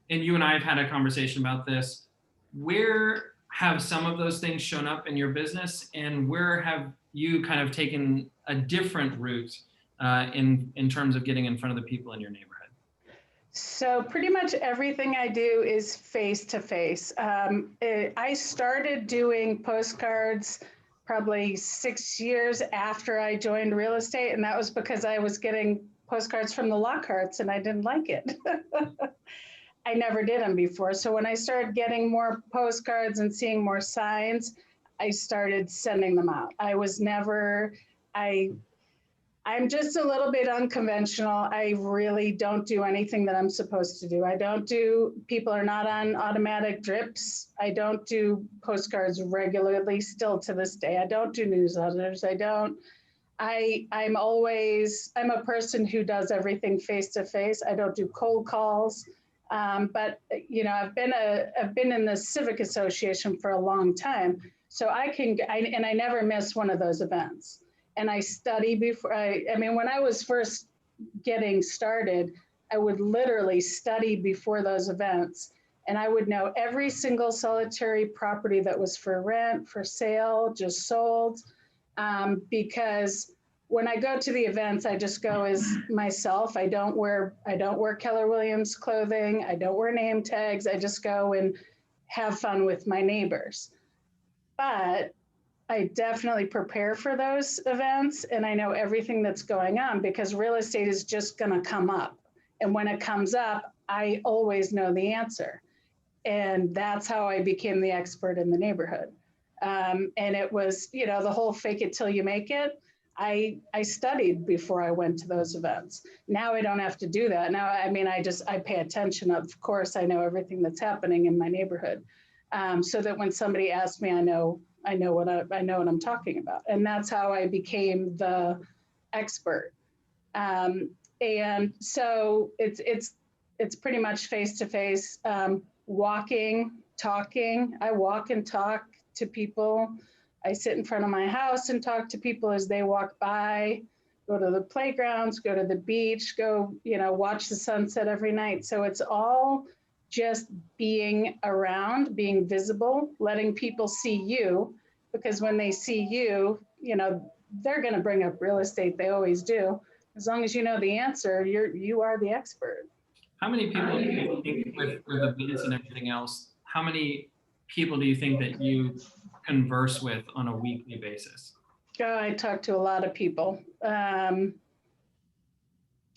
you and I have had a conversation about this. Where have some of those things shown up in your business, and where have you kind of taken a different route in terms of getting in front of the people in your neighborhood? So pretty much everything I do is face-to-face. I started doing postcards probably 6 years after I joined real estate, and that was because I was getting postcards from the Lockharts and I didn't like it. I never did them before. So when I started getting more postcards and seeing more signs, I started sending them out. I'm just a little bit unconventional. I really don't do anything that I'm supposed to do. People are not on automatic drips. I don't do postcards regularly still to this day. I don't do newsletters. I'm a person who does everything face to face. I don't do cold calls. But you know, I've been in the civic association for a long time. So I never miss one of those events. And I study before, I mean, when I was first getting started, I would literally study before those events. And I would know every single solitary property that was for rent, for sale, just sold. Because when I go to the events, I just go as myself. I don't wear Keller Williams clothing. I don't wear name tags. I just go and have fun with my neighbors. But I definitely prepare for those events, and I know everything that's going on because real estate is just going to come up. And when it comes up, I always know the answer. And that's how I became the expert in the neighborhood. And it was, you know, the whole fake it till you make it. I studied before I went to those events. Now I don't have to do that. Now, I mean, I pay attention. Of course, I know everything that's happening in my neighborhood, so that when somebody asks me, I know what I'm talking about. And that's how I became the expert. And so it's pretty much face to face, walking, talking. I walk and talk to people. I sit in front of my house and talk to people as they walk by, go to the playgrounds, go to the beach, go, you know, watch the sunset every night. So it's all just being around, being visible, letting people see you, because when they see you, you know, they're going to bring up real estate. They always do. As long as you know the answer, you are the expert. How many people do you think with events and everything else, how many people do you think that you converse with on a weekly basis? Oh, I talk to a lot of people.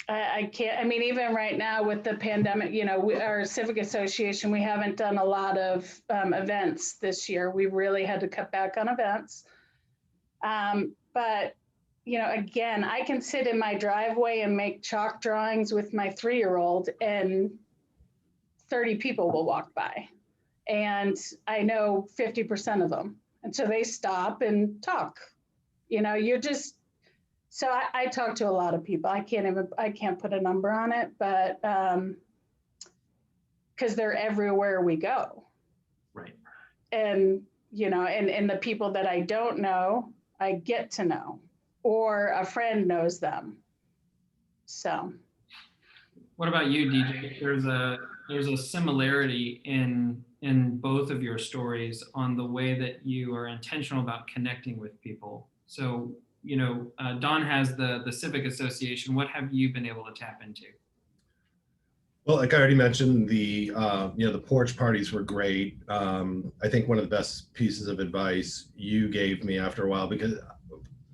I can't, I mean, even right now with the pandemic, you know, our civic association, we haven't done a lot of events this year. We really had to cut back on events. But, you know, again, I can sit in my driveway and make chalk drawings with my 3-year-old and 30 people will walk by. And I know 50% of them. And so they stop and talk. You know, you're just, so I talk to a lot of people. I can't put a number on it, but because they're everywhere we go. Right. And, you know, and the people that I don't know, I get to know, or a friend knows them. So. What about you, DJ? There's a similarity in both of your stories on the way that you are intentional about connecting with people. So, you know, Don has the Civic Association. What have you been able to tap into? Well, like I already mentioned, the the porch parties were great. I think one of the best pieces of advice you gave me after a while, because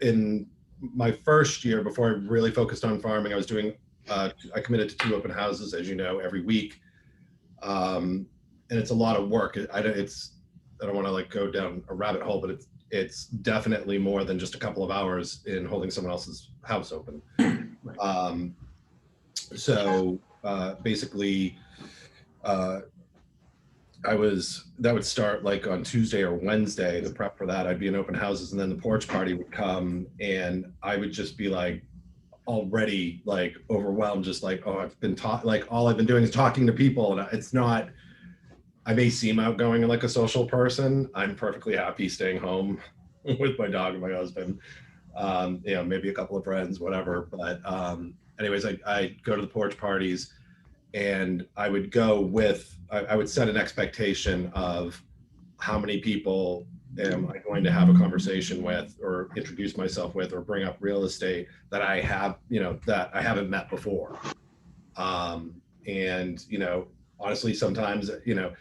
in my first year, before I really focused on farming, I was doing, I committed to 2 open houses, as you know, every week. And it's a lot of work. I don't want to like go down a rabbit hole, but it's definitely more than just a couple of hours in holding someone else's house open. Right. So basically, that would start like on Tuesday or Wednesday, the prep for that. I'd be in open houses, and then the porch party would come, and I would just be like already like overwhelmed, just like, oh, I've been like all I've been doing is talking to people. And it's not, I may seem outgoing and like a social person. I'm perfectly happy staying home with my dog and my husband. You know, maybe a couple of friends, whatever. But anyways, I go to the porch parties, and I would go with, I would set an expectation of how many people am I going to have a conversation with, or introduce myself with, or bring up real estate that I have, you know, that I haven't met before. And, you know, honestly, sometimes, you know,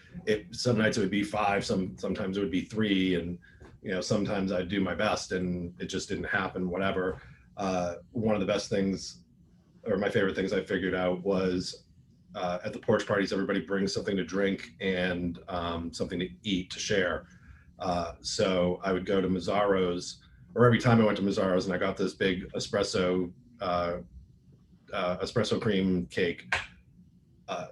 some nights it would be 5, sometimes it would be 3, and, you know, sometimes I'd do my best and it just didn't happen, whatever. One of the best things, or my favorite things I figured out was, at the porch parties, everybody brings something to drink and something to eat to share. So I would go to Mazzaro's, or every time I went to Mazzaro's, and I got this big espresso cream cake.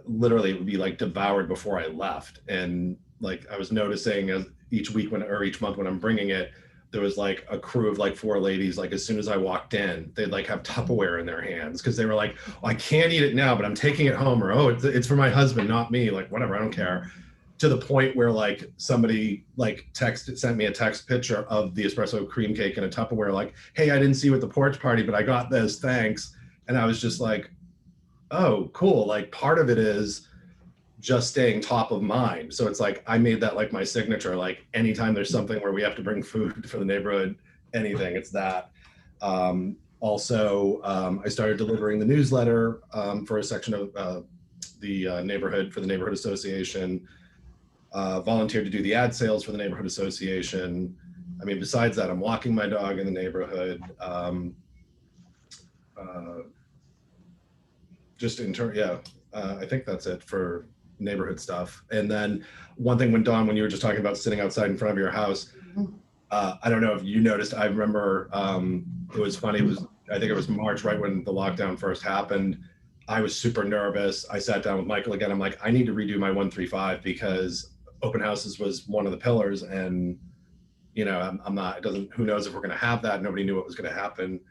Literally, it would be like devoured before I left. And like I was noticing as each month when I'm bringing it, there was like a crew of like 4 ladies. Like as soon as I walked in, they'd like have Tupperware in their hands because they were like, oh, I can't eat it now, but I'm taking it home, or oh, it's for my husband, not me. Like whatever, I don't care. To the point where like somebody like sent me a text picture of the espresso cream cake in a Tupperware, like, hey, I didn't see you at the porch party, but I got this, thanks. And I was just like, oh, cool. Like part of it is just staying top of mind. So it's like, I made that like my signature, like anytime there's something where we have to bring food for the neighborhood, anything, it's that. Also, I started delivering the newsletter for a section of the neighborhood, for the neighborhood association, volunteered to do the ad sales for the neighborhood association. I mean, besides that, I'm walking my dog in the neighborhood. I think that's it for neighborhood stuff. And then one thing, when you were just talking about sitting outside in front of your house, I don't know if you noticed, I remember it was funny. I think it was March, right when the lockdown first happened. I was super nervous. I sat down with Michael again. I'm like, I need to redo my 135 because open houses was one of the pillars. And, you know, who knows if we're going to have that. Nobody knew what was going to happen.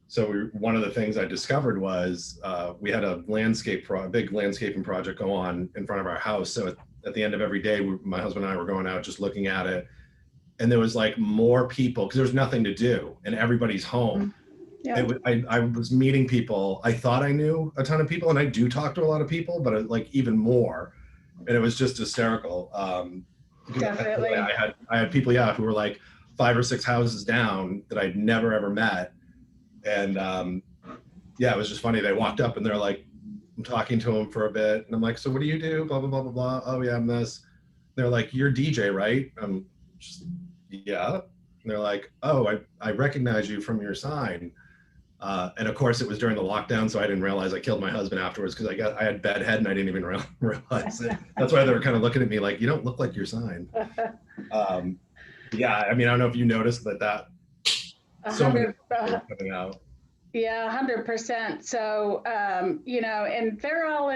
So one of the things I discovered was we had a big landscaping project go on in front of our house. So at the end of every day, my husband and I were going out just looking at it. And there was like more people because there's nothing to do and everybody's home. Yeah. I was meeting people. I thought I knew a ton of people, and I do talk to a lot of people, but like even more. And it was just hysterical. Definitely. I had people, who were like 5 or 6 houses down that I'd never ever met. And it was just funny. They walked up and they're like, I'm talking to them for a bit. And I'm like, so what do you do? Blah, blah, blah, blah, blah. Oh yeah, I'm this. They're like, you're DJ, right? I'm just, yeah. And they're like, oh, I recognize you from your sign. And of course it was during the lockdown, so I didn't realize I killed my husband afterwards because I had bad head and I didn't even realize it. That's why they were kind of looking at me like, you don't look like your sign. Yeah, I mean, I don't know if you noticed that so many people coming out. Yeah, 100%. So, you know, and they're all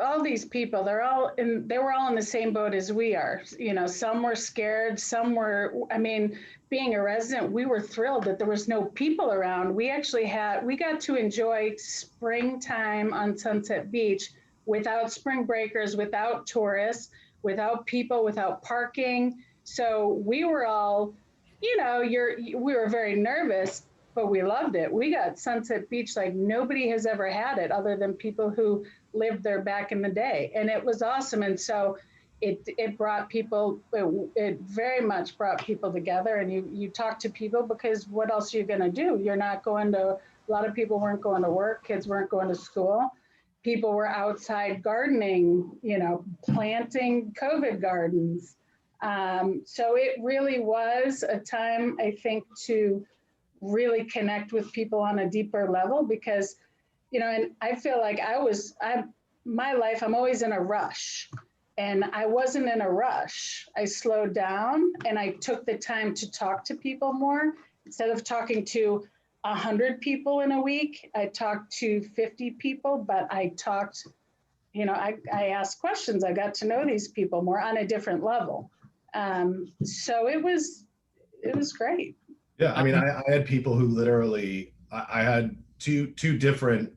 all these people, they were all in the same boat as we are. You know, some were scared, some were, I mean, being a resident, we were thrilled that there was no people around. We got to enjoy springtime on Sunset Beach without spring breakers, without tourists, without people, without parking. So we were all, you know, we were very nervous, but we loved it. We got Sunset Beach like nobody has ever had it other than people who lived there back in the day. And it was awesome. And so it brought people, it very much brought people together, and you talk to people because what else are you going to do? You're not going to, a lot of people weren't going to work, kids weren't going to school. People were outside gardening, you know, planting COVID gardens. So it really was a time, I think, to really connect with people on a deeper level because, you know, and I feel like my life, I'm always in a rush, and I wasn't in a rush. I slowed down and I took the time to talk to people more. Instead of talking to 100 people in a week, I talked to 50 people, but I talked, you know, I asked questions. I got to know these people more on a different level. So it was great. Yeah, I mean, I had people who literally, I had two different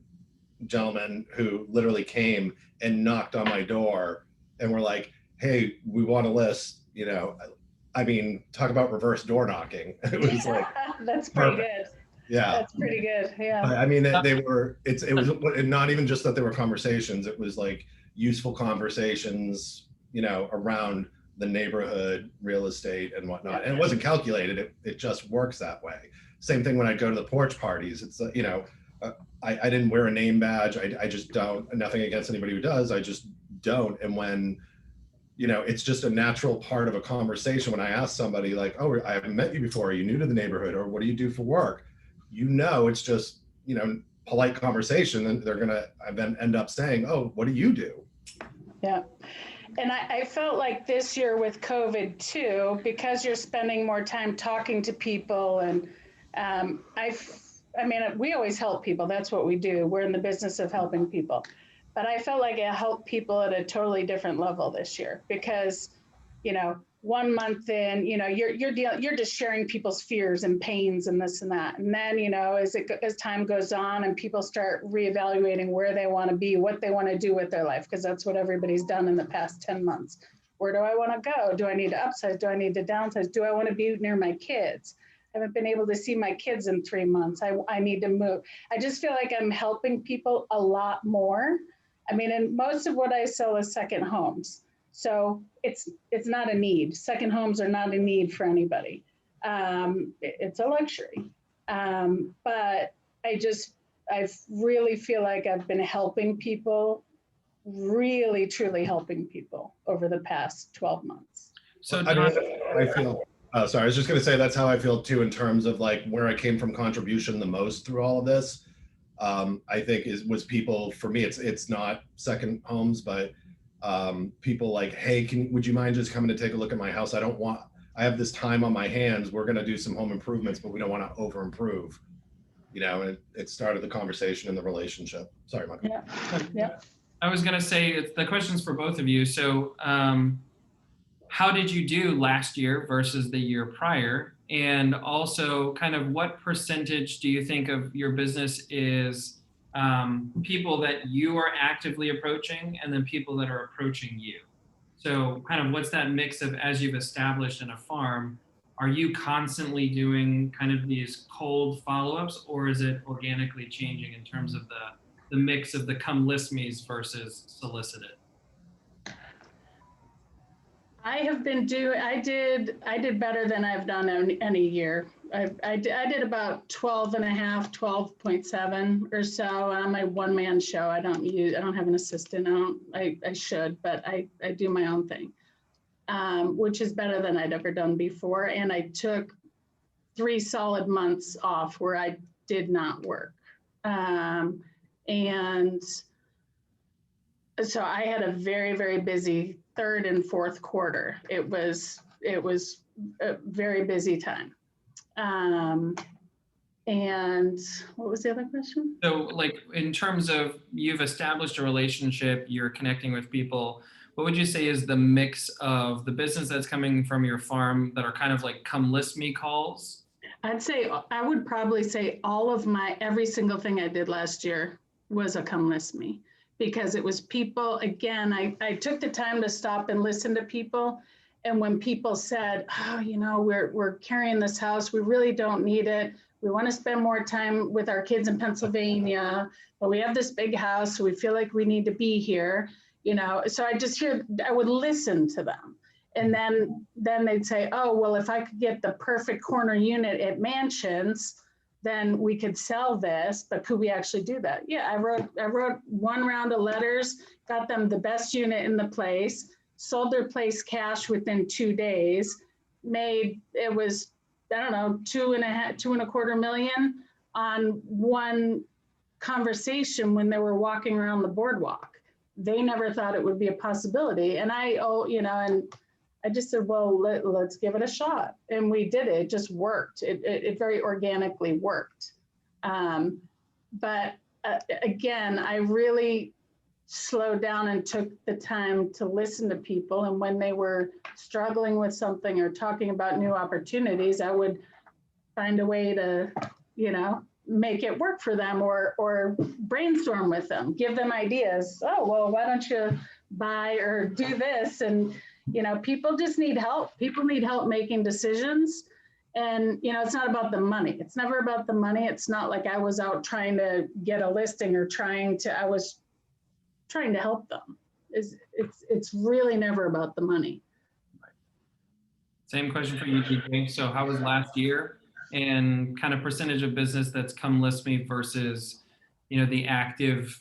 gentlemen who literally came and knocked on my door and were like, hey, we want a list, you know. I mean, talk about reverse door knocking. It was like, that's pretty good. Yeah, that's pretty good. Yeah, I mean, it was not even just that there were conversations, it was like useful conversations, you know, around the neighborhood, real estate and whatnot. And it wasn't calculated. It just works that way. Same thing when I go to the porch parties. It's, you know, I didn't wear a name badge. I just don't, nothing against anybody who does. I just don't. And when, you know, it's just a natural part of a conversation. When I ask somebody like, oh, I haven't met you before. Are you new to the neighborhood? Or what do you do for work? You know, it's just, you know, polite conversation. And they're going to then end up saying, oh, what do you do? Yeah. And I felt like this year with COVID too, because you're spending more time talking to people, and I mean, we always help people. That's what we do. We're in the business of helping people. But I felt like it helped people at a totally different level this year because, you know, 1 month in, you know, you're just sharing people's fears and pains and this and that. And then, you know, as time goes on and people start reevaluating where they want to be, what they want to do with their life, because that's what everybody's done in the past 10 months. Where do I want to go? Do I need to upsize? Do I need to downsize? Do I want to be near my kids? I haven't been able to see my kids in 3 months. I need to move. I just feel like I'm helping people a lot more. I mean, and most of what I sell is second homes. So it's not a need. Second homes are not a need for anybody. It's a luxury. But I really feel like I've been helping people, really, truly helping people over the past 12 months. So I feel, sorry, I was just going to say that's how I feel too, in terms of like where I came from contribution the most through all of this. I think was people, for me, it's not second homes, but people like, hey, would you mind just coming to take a look at my house? I have this time on my hands. We're going to do some home improvements, but we don't want to over improve, you know, and it started the conversation and the relationship. Sorry, Michael. Yeah. I was going to say the question's for both of you. So how did you do last year versus the year prior? And also kind of what percentage do you think of your business is people that you are actively approaching and then people that are approaching you? So kind of what's that mix of, as you've established in a farm, are you constantly doing kind of these cold follow-ups, or is it organically changing in terms of the mix of the come list me's versus solicited? I did better than I've done in any year. I did about 12.7 or so on my one-man show. I don't have an assistant. I should, but I do my own thing, which is better than I'd ever done before. And I took 3 solid months off where I did not work. And so I had a very, very busy third and fourth quarter. It was a very busy time. And what was the other question? So like in terms of you've established a relationship, you're connecting with people, what would you say is the mix of the business that's coming from your farm that are kind of like come list me calls? I would probably say every single thing I did last year was a come list me, because it was people, again, I took the time to stop and listen to people. And when people said, oh, we're carrying this house, we really don't need it. We want to spend more time with our kids in Pennsylvania, but we have this big house, so we feel like we need to be here, So I would listen to them. And then they'd say, oh, well, if I could get the perfect corner unit at Mansions, then we could sell this, but could we actually do that? Yeah, I wrote one round of letters, got them the best unit in the place, sold their place cash within 2 days, it was, I don't know, 2.25 million on one conversation when they were walking around the boardwalk. They never thought it would be a possibility. And I just said, well, let's give it a shot. And we did it. It just worked. It very organically worked. But again, I really slowed down and took the time to listen to people. And when they were struggling with something or talking about new opportunities, I would find a way to, make it work for them or brainstorm with them, give them ideas. Oh, well, why don't you buy or do this? And people just need help. People need help making decisions. And, it's not about the money. It's never about the money. It's not like I was out trying to get a listing or I was trying to help them. It's really never about the money. Same question for you, DJ. So how was last year, and kind of percentage of business that's come list me versus, the active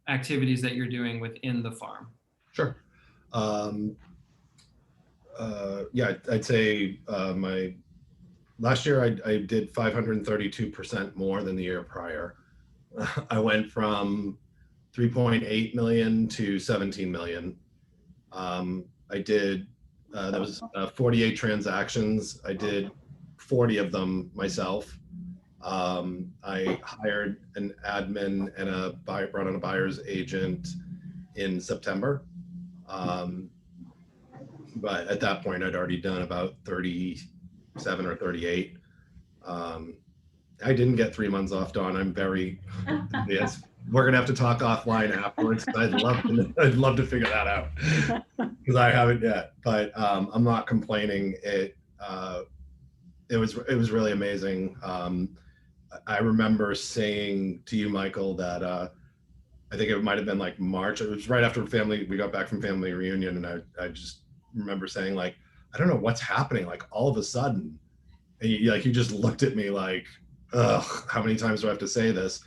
activities that you're doing within the farm? Sure. Yeah, I'd say my last year I did 532% more than the year prior. I went from 3.8 million to 17 million. I did, that was 48 transactions. I did 40 of them myself. I hired an admin and brought on a buyer's agent in September. But at that point, I'd already done about 37 or 38. I didn't get 3 months off, Dawn. I'm very, yes. We're gonna have to talk offline afterwards. I'd love to figure that out because I haven't yet. But I'm not complaining. It was really amazing. I remember saying to you, Michael, that I think it might have been like March. It was right after we got back from family reunion, and I just remember saying, like, I don't know what's happening. Like all of a sudden, and you just looked at me like, ugh, how many times do I have to say this?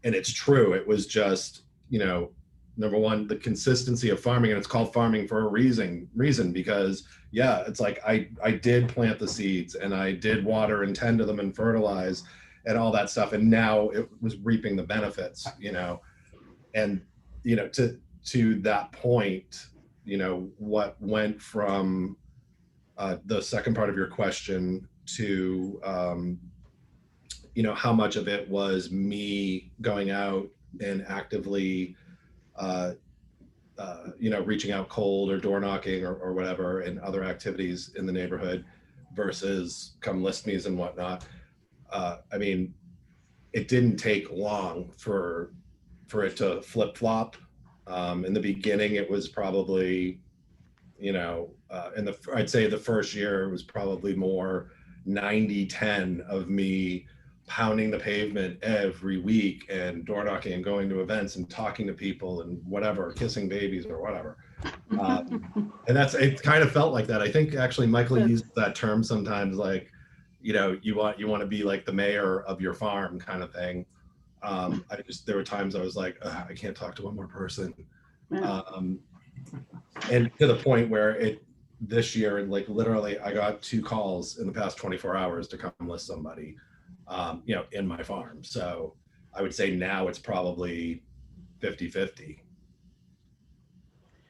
And it's true. It was just, number one, the consistency of farming, and it's called farming for a reason because it's like I did plant the seeds and I did water and tend to them and fertilize and all that stuff. And now it was reaping the benefits, and, to that point, what went from the second part of your question to, how much of it was me going out and actively, reaching out cold or door knocking or whatever and other activities in the neighborhood versus come list me's and whatnot. I mean, it didn't take long for it to flip flop. In the beginning, it was probably, I'd say the first year it was probably more 90-10 of me pounding the pavement every week and door knocking and going to events and talking to people and whatever, kissing babies or whatever. And it kind of felt like that. I think actually Michael uses that term sometimes, like, you want to be like the mayor of your farm kind of thing. There were times I was like, I can't talk to one more person. And to the point where this year, like literally I got 2 calls in the past 24 hours to come list somebody. in my farm. So I would say now it's probably 50-50,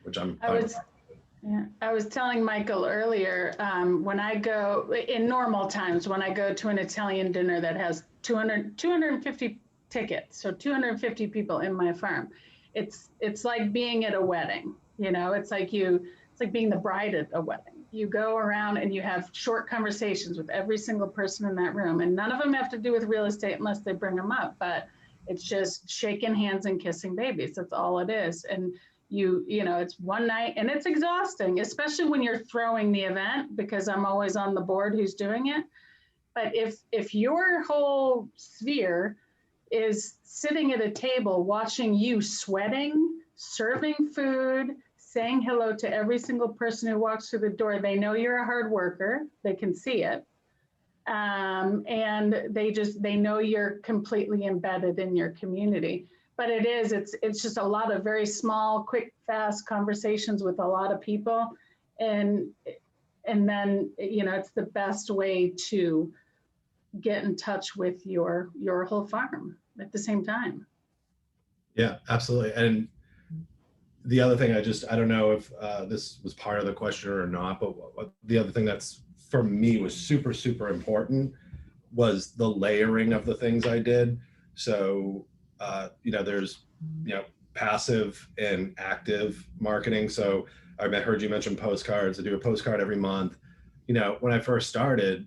which I'm I fine was, with. yeah, I was telling Michael earlier, when I go, in normal times, when I go to an Italian dinner that has 250 tickets, so 250 people in my farm, it's like being at a wedding, it's like being the bride at a wedding. You go around and you have short conversations with every single person in that room, and none of them have to do with real estate unless they bring them up, but it's just shaking hands and kissing babies. That's all it is. And it's one night and it's exhausting, especially when you're throwing the event, because I'm always on the board who's doing it. But if your whole sphere is sitting at a table watching you sweating, serving food, saying hello to every single person who walks through the door, they know you're a hard worker, they can see it. And they know you're completely embedded in your community. But it's just a lot of very small, quick, fast conversations with a lot of people. And then, it's the best way to get in touch with your whole farm at the same time. Yeah, absolutely. And the other thing, I don't know if this was part of the question or not, but the other thing that's for me was super, super important was the layering of the things I did. So, there's, passive and active marketing. So I heard you mention postcards. I do a postcard every month. When I first started,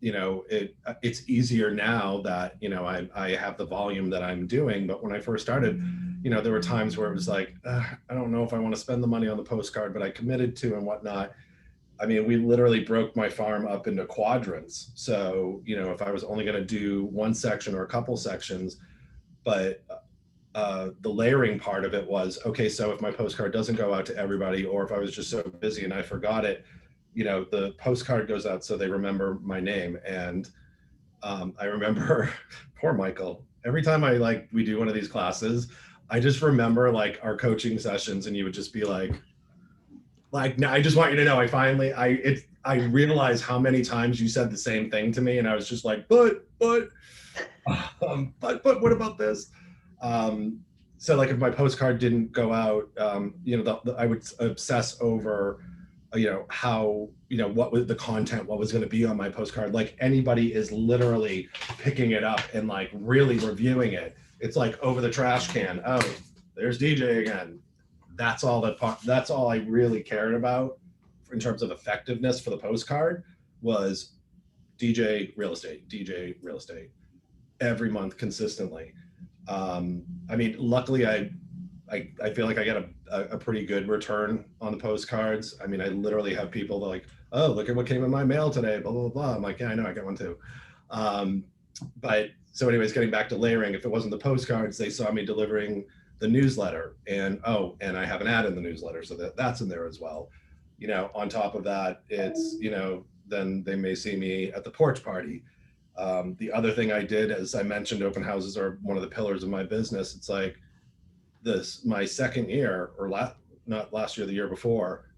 it's easier now that, I have the volume that I'm doing. But when I first started, there were times where it was like, I don't know if I want to spend the money on the postcard, but I committed to and whatnot. I mean, we literally broke my farm up into quadrants. So, if I was only going to do one section or a couple sections, but the layering part of it was, okay, so if my postcard doesn't go out to everybody, or if I was just so busy and I forgot it, the postcard goes out so they remember my name. And I remember poor Michael, every time we do one of these classes, I just remember our coaching sessions, and you would just be like, no, I just want you to know, I realized how many times you said the same thing to me. And I was just like, but what about this? So if my postcard didn't go out, I would obsess over, how, what was the content, what was going to be on my postcard. Anybody is literally picking it up and really reviewing it. It's over the trash can. Oh, there's DJ again. That's all I really cared about in terms of effectiveness for the postcard was DJ real estate every month consistently. Luckily I feel like I got a pretty good return on the postcards. I literally have people that oh, look at what came in my mail today, blah, blah, blah. I'm like, yeah, I know, I got one too. But so anyways, getting back to layering, if it wasn't the postcards, they saw me delivering the newsletter, and I have an ad in the newsletter, so that's in there as well. On top of that, it's, then they may see me at the porch party. The other thing I did, as I mentioned, open houses are one of the pillars of my business. It's my second year, or not last year, the year before,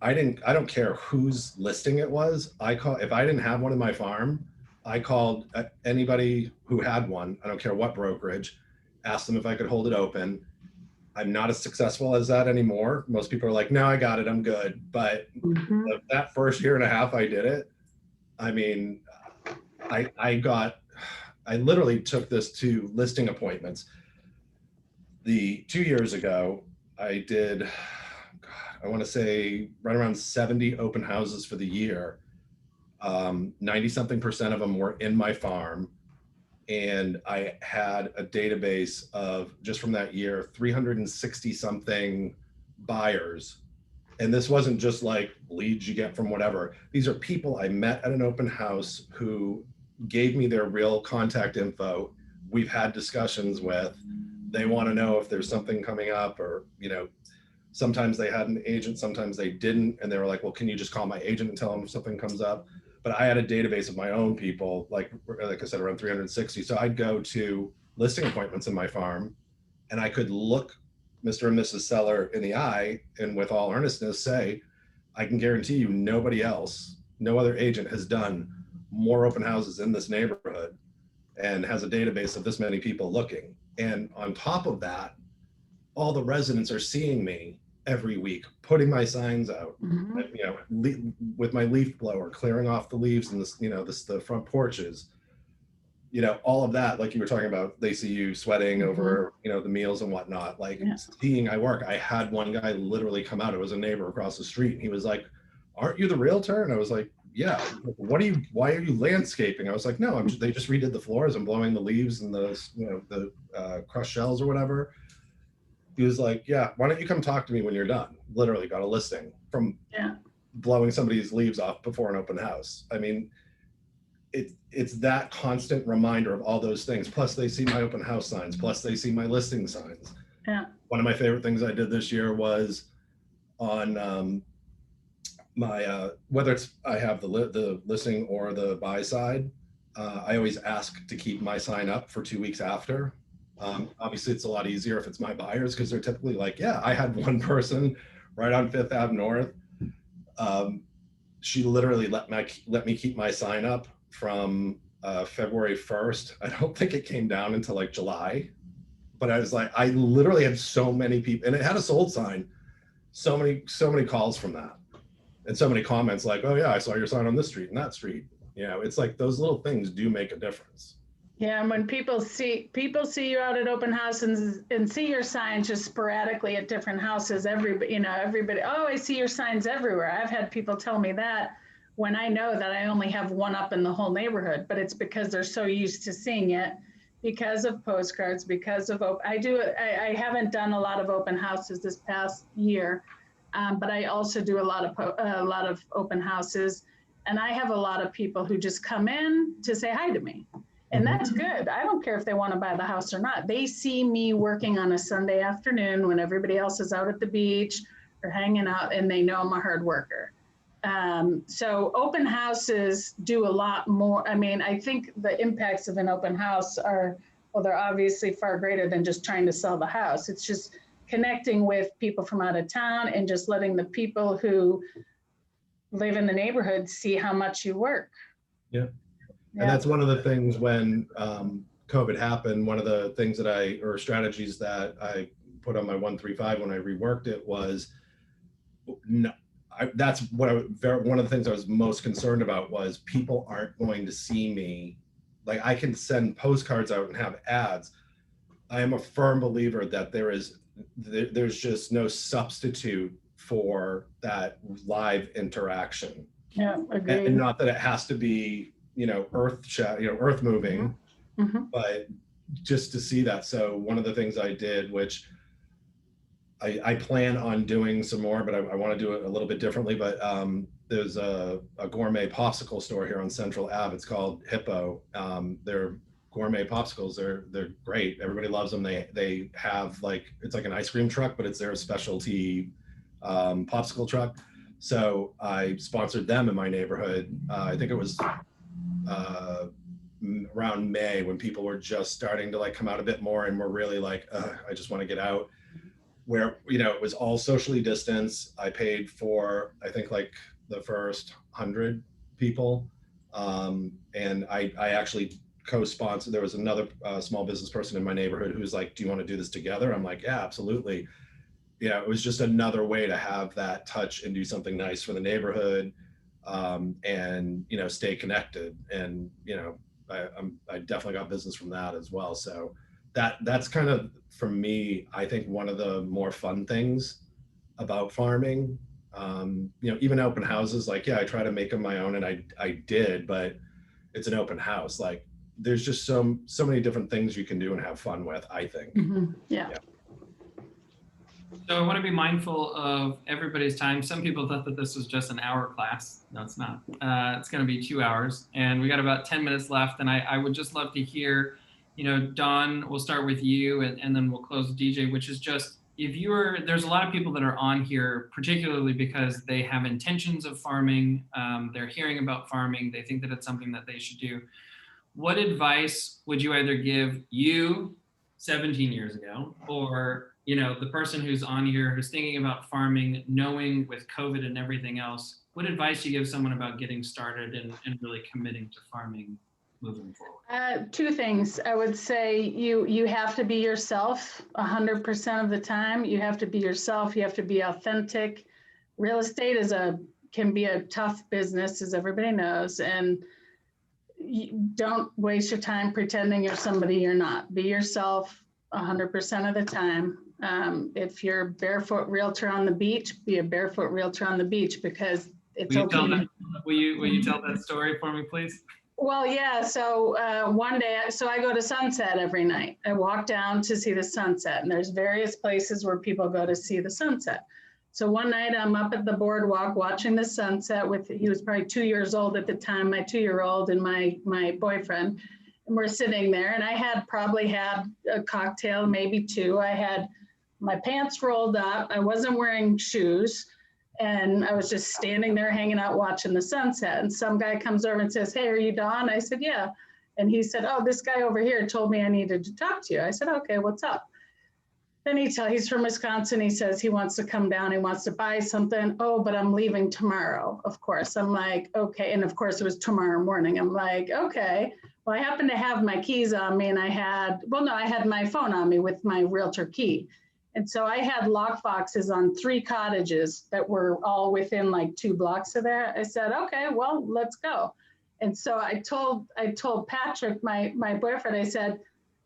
I don't care whose listing it was. If I didn't have one in my farm, I called anybody who had one. I don't care what brokerage, asked them if I could hold it open. I'm not as successful as that anymore. Most people are like, no, I got it, I'm good. But that first year and a half I did it, I literally took this to listing appointments. 2 years ago, I did, I want to say right around 70 open houses for the year. 90-something% of them were in my farm. And I had a database of, just from that year, 360 something buyers. And this wasn't just leads you get from whatever. These are people I met at an open house who gave me their real contact info. We've had discussions with. They want to know if there's something coming up, or, sometimes they had an agent, sometimes they didn't. And they were like, well, can you just call my agent and tell them if something comes up? But I had a database of my own people, like I said, around 360. So I'd go to listing appointments in my farm, and I could look Mr. and Mrs. Seller in the eye and with all earnestness say, I can guarantee you no other agent has done more open houses in this neighborhood and has a database of this many people looking. And on top of that, all the residents are seeing me every week, putting my signs out, you know, with my leaf blower, clearing off the leaves and this, you know, the front porches, you know, all of that, like you were talking about, they see you sweating over, you know, the meals and whatnot, like seeing I work. I had one guy literally come out, it was a neighbor across the street, and he was like, aren't you the realtor? And I was like, yeah. Why are you landscaping? I was like, no, they just redid the floors and blowing the leaves and the, you know, the crushed shells or whatever. He was like, yeah, why don't you come talk to me when you're done? Literally got a listing from blowing somebody's leaves off before an open house. I mean, it's that constant reminder of all those things. Plus they see my open house signs, plus they see my listing signs. Yeah. One of my favorite things I did this year was on my, whether it's I have the listing or the buy side, I always ask to keep my sign up for 2 weeks after. Obviously it's a lot easier if it's my buyers, because they're typically like, yeah, I had one person right on 5th Ave North. She literally let me keep my sign up from February 1st. I don't think it came down until like July, but I was like, I literally had so many people, and it had a sold sign, so many calls from that, and so many comments like, oh yeah, I saw your sign on this street and that street. You know, it's like those little things do make a difference. Yeah, and when people see you out at open houses and see your signs just sporadically at different houses, everybody, oh, I see your signs everywhere. I've had people tell me that when I know that I only have one up in the whole neighborhood, but it's because they're so used to seeing it because of postcards, because of I haven't done a lot of open houses this past year, but I also do a lot of open houses, and I have a lot of people who just come in to say hi to me. And that's good. I don't care if they want to buy the house or not. They see me working on a Sunday afternoon when everybody else is out at the beach or hanging out, and they know I'm a hard worker. So open houses do a lot more. I mean, I think the impacts of an open house are, well, they're obviously far greater than just trying to sell the house. It's just connecting with people from out of town and just letting the people who live in the neighborhood see how much you work. Yeah. And that's one of the things when COVID happened, one of the things or strategies that I put on my 135 when I reworked it was, one of the things I was most concerned about was people aren't going to see me. Like, I can send postcards out and have ads. I am a firm believer that there's just no substitute for that live interaction. Yeah, agreed. And not that it has to be, earth moving, but just to see that. So one of the things I did, which I plan on doing some more, but I want to do it a little bit differently, but there's a gourmet popsicle store here on Central Ave. It's called Hippo. They're gourmet popsicles. They're great. Everybody loves them. They have it's like an ice cream truck, but it's their specialty popsicle truck. So I sponsored them in my neighborhood. I think it was around May, when people were just starting to come out a bit more and were really like, I just want to get out, where, it was all socially distanced. I paid for, I think, the first 100 people. And I actually co-sponsored. There was another small business person in my neighborhood who was like, do you want to do this together? I'm like, yeah, absolutely. It was just another way to have that touch and do something nice for the neighborhood. And stay connected, and I definitely got business from that as well. So that's kind of, for me, I think one of the more fun things about farming. Even open houses, I try to make them my own, and I did, but it's an open house. There's just so many different things you can do and have fun with, I think. Yeah. So I want to be mindful of everybody's time. Some people thought that this was just an hour class. No, it's not. It's going to be 2 hours, and we got about 10 minutes left. And I would just love to hear, Dawn, we'll start with you, and then we'll close with DJ, which is just, there's a lot of people that are on here, particularly because they have intentions of farming. They're hearing about farming. They think that it's something that they should do. What advice would you either give you 17 years ago, or the person who's on here who's thinking about farming, knowing with COVID and everything else, what advice do you give someone about getting started and really committing to farming moving forward? Two things. I would say you have to be yourself 100% of the time. You have to be yourself. You have to be authentic. Real estate can be a tough business, as everybody knows, and you don't waste your time pretending you're somebody you're not. Be yourself 100% of the time. If you're a barefoot realtor on the beach, be a barefoot realtor on the beach, because it's okay. Will you tell that story for me, please? Well, yeah. So one day, I go to Sunset every night. I walk down to see the sunset, and there's various places where people go to see the sunset. So one night I'm up at the boardwalk watching the sunset he was probably 2 years old at the time, my 2-year-old and my boyfriend. And we're sitting there, and I had probably had a cocktail, maybe two. I had my pants rolled up. I wasn't wearing shoes. And I was just standing there hanging out watching the sunset. And some guy comes over and says, "Hey, are you Dawn?" I said, "Yeah." And he said, "Oh, this guy over here told me I needed to talk to you." I said, "Okay, what's up?" Then he's from Wisconsin. He says he wants to come down. He wants to buy something. "Oh, but I'm leaving tomorrow." Of course. I'm like, okay. And of course it was tomorrow morning. I'm like, okay. Well, I happened to have my keys on me, and I had my phone on me with my realtor key. And so I had lock boxes on 3 cottages that were all within like 2 blocks of there. I said, "Okay, well, let's go." And so I told Patrick, my boyfriend, I said,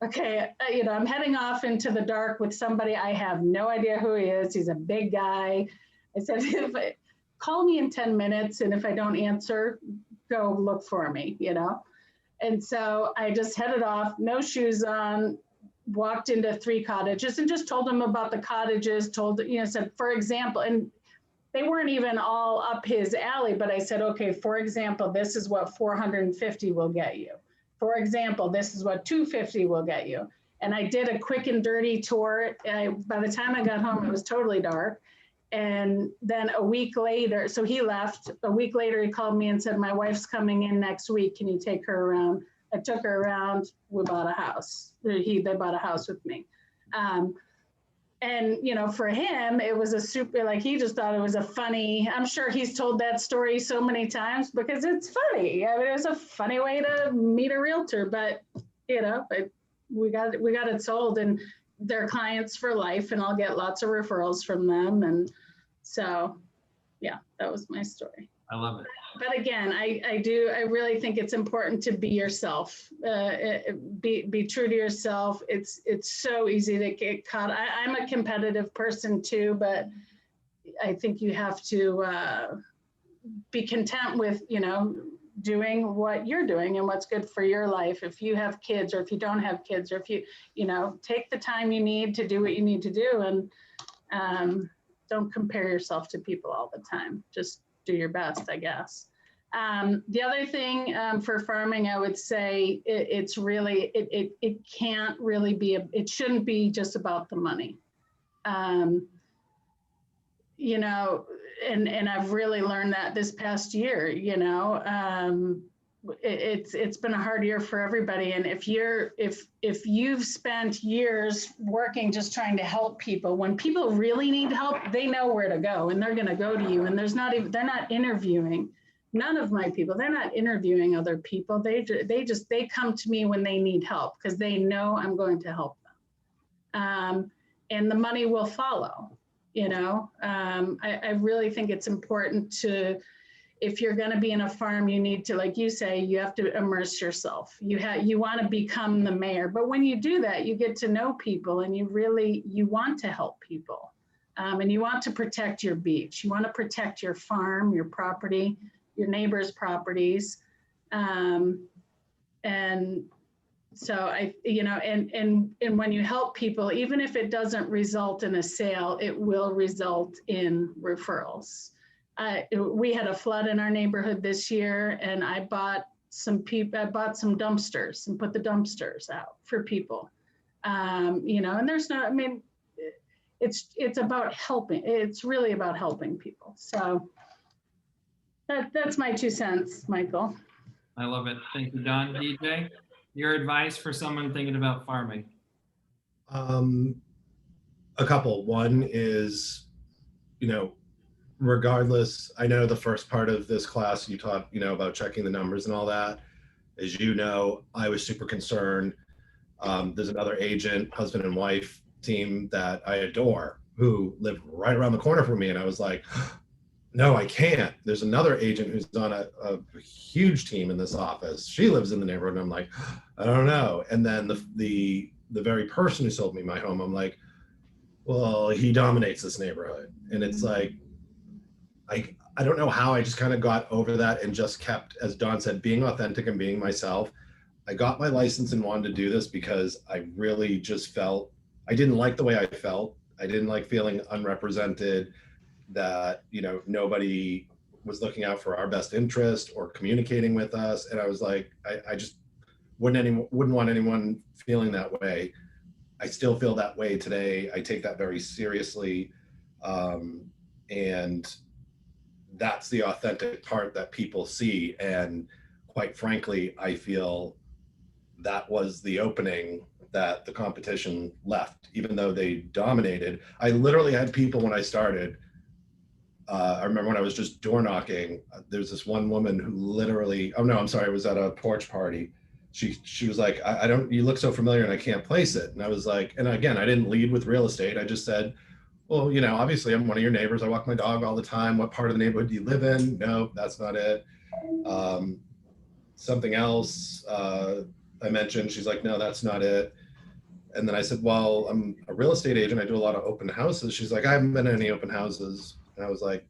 "Okay, I'm heading off into the dark with somebody. I have no idea who he is. He's a big guy." I said, "Call me in 10 minutes. And if I don't answer, go look for me, And so I just headed off, no shoes on, walked into 3 cottages and just told him about the cottages, said, for example, and they weren't even all up his alley, but I said, "Okay, for example, this is what 450 will get you. For example, this is what 250 will get you." And I did a quick and dirty tour. By the time I got home, it was totally dark. And then a week later, so he left. A week later, he called me and said, "My wife's coming in next week. Can you take her around?" I took her around. We bought a house. They bought a house with me. And, for him, it was a super, he just thought it was a funny, I'm sure he's told that story so many times because it's funny. I mean, it was a funny way to meet a realtor, but, but we got it sold, and they're clients for life, and I'll get lots of referrals from them. And so, yeah, that was my story. I love it. But again, I really think it's important to be yourself, be true to yourself. It's so easy to get caught. I'm a competitive person too, but I think you have to be content with, doing what you're doing and what's good for your life. If you have kids, or if you don't have kids, or if you, take the time you need to do what you need to do, and don't compare yourself to people all the time. Just do your best, I guess. The other thing for farming, I would say it's really, it can't really be, it shouldn't be just about the money. And I've really learned that this past year, it's been a hard year for everybody. And if you've spent years working, just trying to help people, when people really need help, they know where to go, and they're going to go to you. And they're not interviewing. None of my people, they're not interviewing other people. They come to me when they need help, because they know I'm going to help them. And the money will follow, I really think it's important to, if you're going to be in a farm, you need to, like you say, you have to immerse yourself. You want to become the mayor, but when you do that, you get to know people, and you want to help people, and you want to protect your beach. You want to protect your farm, your property, your neighbors' properties, and so and when you help people, even if it doesn't result in a sale, it will result in referrals. We had a flood in our neighborhood this year, and I bought some dumpsters and put the dumpsters out for people. And there's not, it's about helping. It's really about helping people. So that's my 2 cents, Michael. I love it. Thank you, Don. DJ, your advice for someone thinking about farming? A couple. One is, regardless, I know the first part of this class you taught, about checking the numbers and all that. As you know, I was super concerned. There's another agent, husband and wife team that I adore who live right around the corner from me. And I was like, no, I can't. There's another agent who's on a huge team in this office. She lives in the neighborhood. And I'm like, I don't know. And then the very person who sold me my home, I'm like, well, he dominates this neighborhood. And it's like, I don't know how I just kind of got over that and just kept, as Don said, being authentic and being myself. I got my license and wanted to do this because I really just felt, I didn't like the way I felt. I didn't like feeling unrepresented, that, you know, nobody was looking out for our best interest or communicating with us. And I was like, I just wouldn't want anyone feeling that way. I still feel that way today. I take that very seriously. And that's the authentic part that people see. And quite frankly, I feel that was the opening that the competition left, even though they dominated. I literally had people when I started. I remember when I was just door knocking, there's this one woman who literally, oh no, I'm sorry, it was at a porch party. She was like, I don't, you look so familiar and I can't place it. And I was like, and again, I didn't lead with real estate. I just said, well, you know, obviously I'm one of your neighbors. I walk my dog all the time. What part of the neighborhood do you live in? No, that's not it. Something else I mentioned, she's like, no, that's not it. And then I said, well, I'm a real estate agent. I do a lot of open houses. She's like, I haven't been to any open houses. And I was like,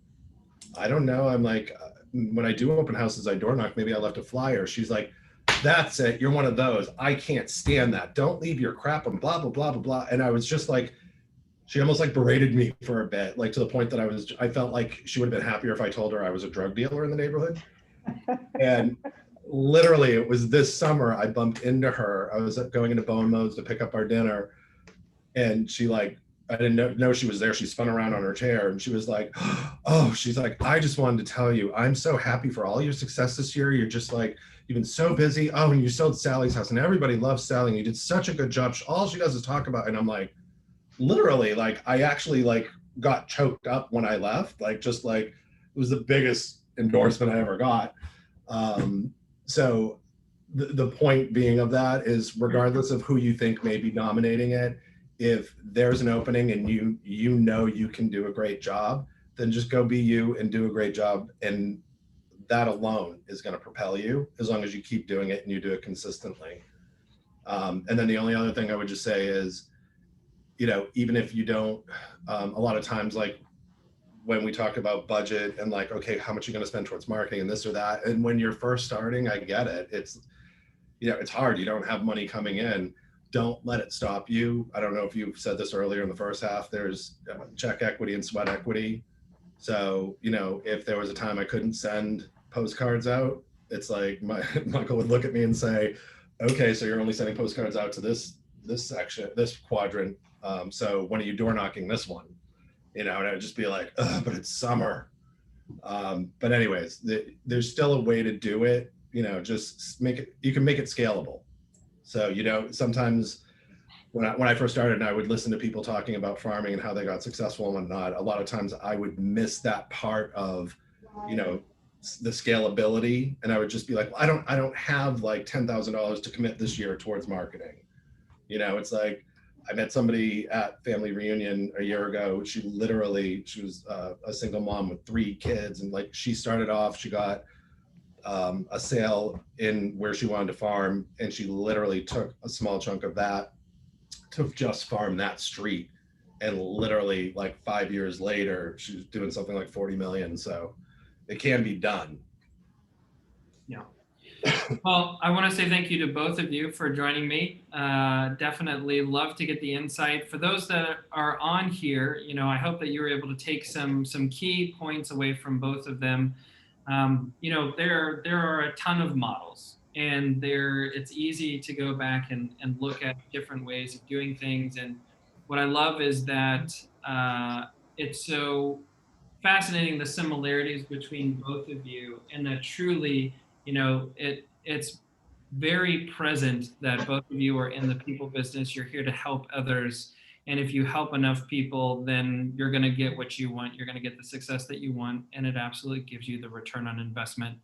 I don't know. I'm like, when I do open houses, I door knock. Maybe I left a flyer. She's like, that's it. You're one of those. I can't stand that. Don't leave your crap and blah, blah, blah, blah, blah. And I was just like, she almost like berated me for a bit, like to the point that I felt like she would have been happier if I told her I was a drug dealer in the neighborhood. And literally it was this summer I bumped into her. I was going into Bowen Modes to pick up our dinner. And she like, I didn't know she was there. She spun around on her chair and she was like, oh, she's like, I just wanted to tell you, I'm so happy for all your success this year. You're just like, you've been so busy. Oh, and you sold Sally's house and everybody loves Sally. And you did such a good job. All she does is talk about, and I'm like, literally, like, I actually like got choked up when I left. Like, just like, it was the biggest endorsement I ever got. So the point being of that is, regardless of who you think may be dominating it, if there's an opening and you know you can do a great job, then just go be you and do a great job. And that alone is going to propel you, as long as you keep doing it and you do it consistently. And then the only other thing I would just say is, you know, even if you don't, a lot of times, like when we talk about budget and like, okay, how much are you going to spend towards marketing and this or that? And when you're first starting, I get it. It's, you know, it's hard. You don't have money coming in. Don't let it stop you. I don't know if you said this earlier in the first half, there's check equity and sweat equity. So, you know, if there was a time I couldn't send postcards out, it's like Michael would look at me and say, okay, so you're only sending postcards out to this section, this quadrant. So when are you door knocking this one? You know, and I would just be like, but it's summer. But anyways, there's still a way to do it. You know, just you can make it scalable. So, you know, sometimes when I first started and I would listen to people talking about farming and how they got successful and whatnot, a lot of times I would miss that part of, you know, the scalability. And I would just be like, well, I don't have like $10,000 to commit this year towards marketing. You know, it's like, I met somebody at family reunion a year ago. She was a single mom with 3 kids. And like, she started off, she got a sale in where she wanted to farm. And she literally took a small chunk of that to just farm that street. And literally like 5 years later, she's doing something like 40 million. So it can be done. Yeah. Well, I want to say thank you to both of you for joining me. Definitely love to get the insight. For those that are on here, you know, I hope that you were able to take some key points away from both of them. You know, there are a ton of models, and it's easy to go back and look at different ways of doing things. And what I love is that it's so fascinating, the similarities between both of you, and that truly, you know, it's very present that both of you are in the people business. You're here to help others. And if you help enough people, then you're going to get what you want. You're going to get the success that you want. And it absolutely gives you the return on investment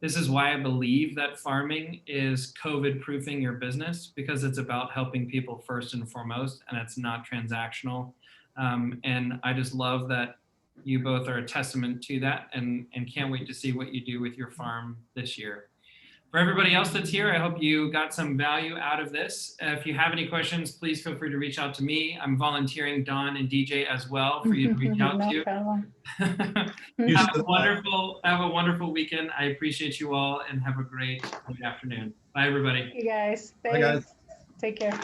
This is why I believe that farming is COVID proofing your business, because it's about helping people first and foremost, and it's not transactional. And I just love that you both are a testament to that, and can't wait to see what you do with your farm this year. For everybody else that's here, I hope you got some value out of this. If you have any questions, please feel free to reach out to me. I'm volunteering Dawn and DJ as well for you to reach out No to. problem. Have a wonderful weekend. I appreciate you all, and have a great afternoon. Bye, everybody. You guys, Bye, guys. thanks. Take care.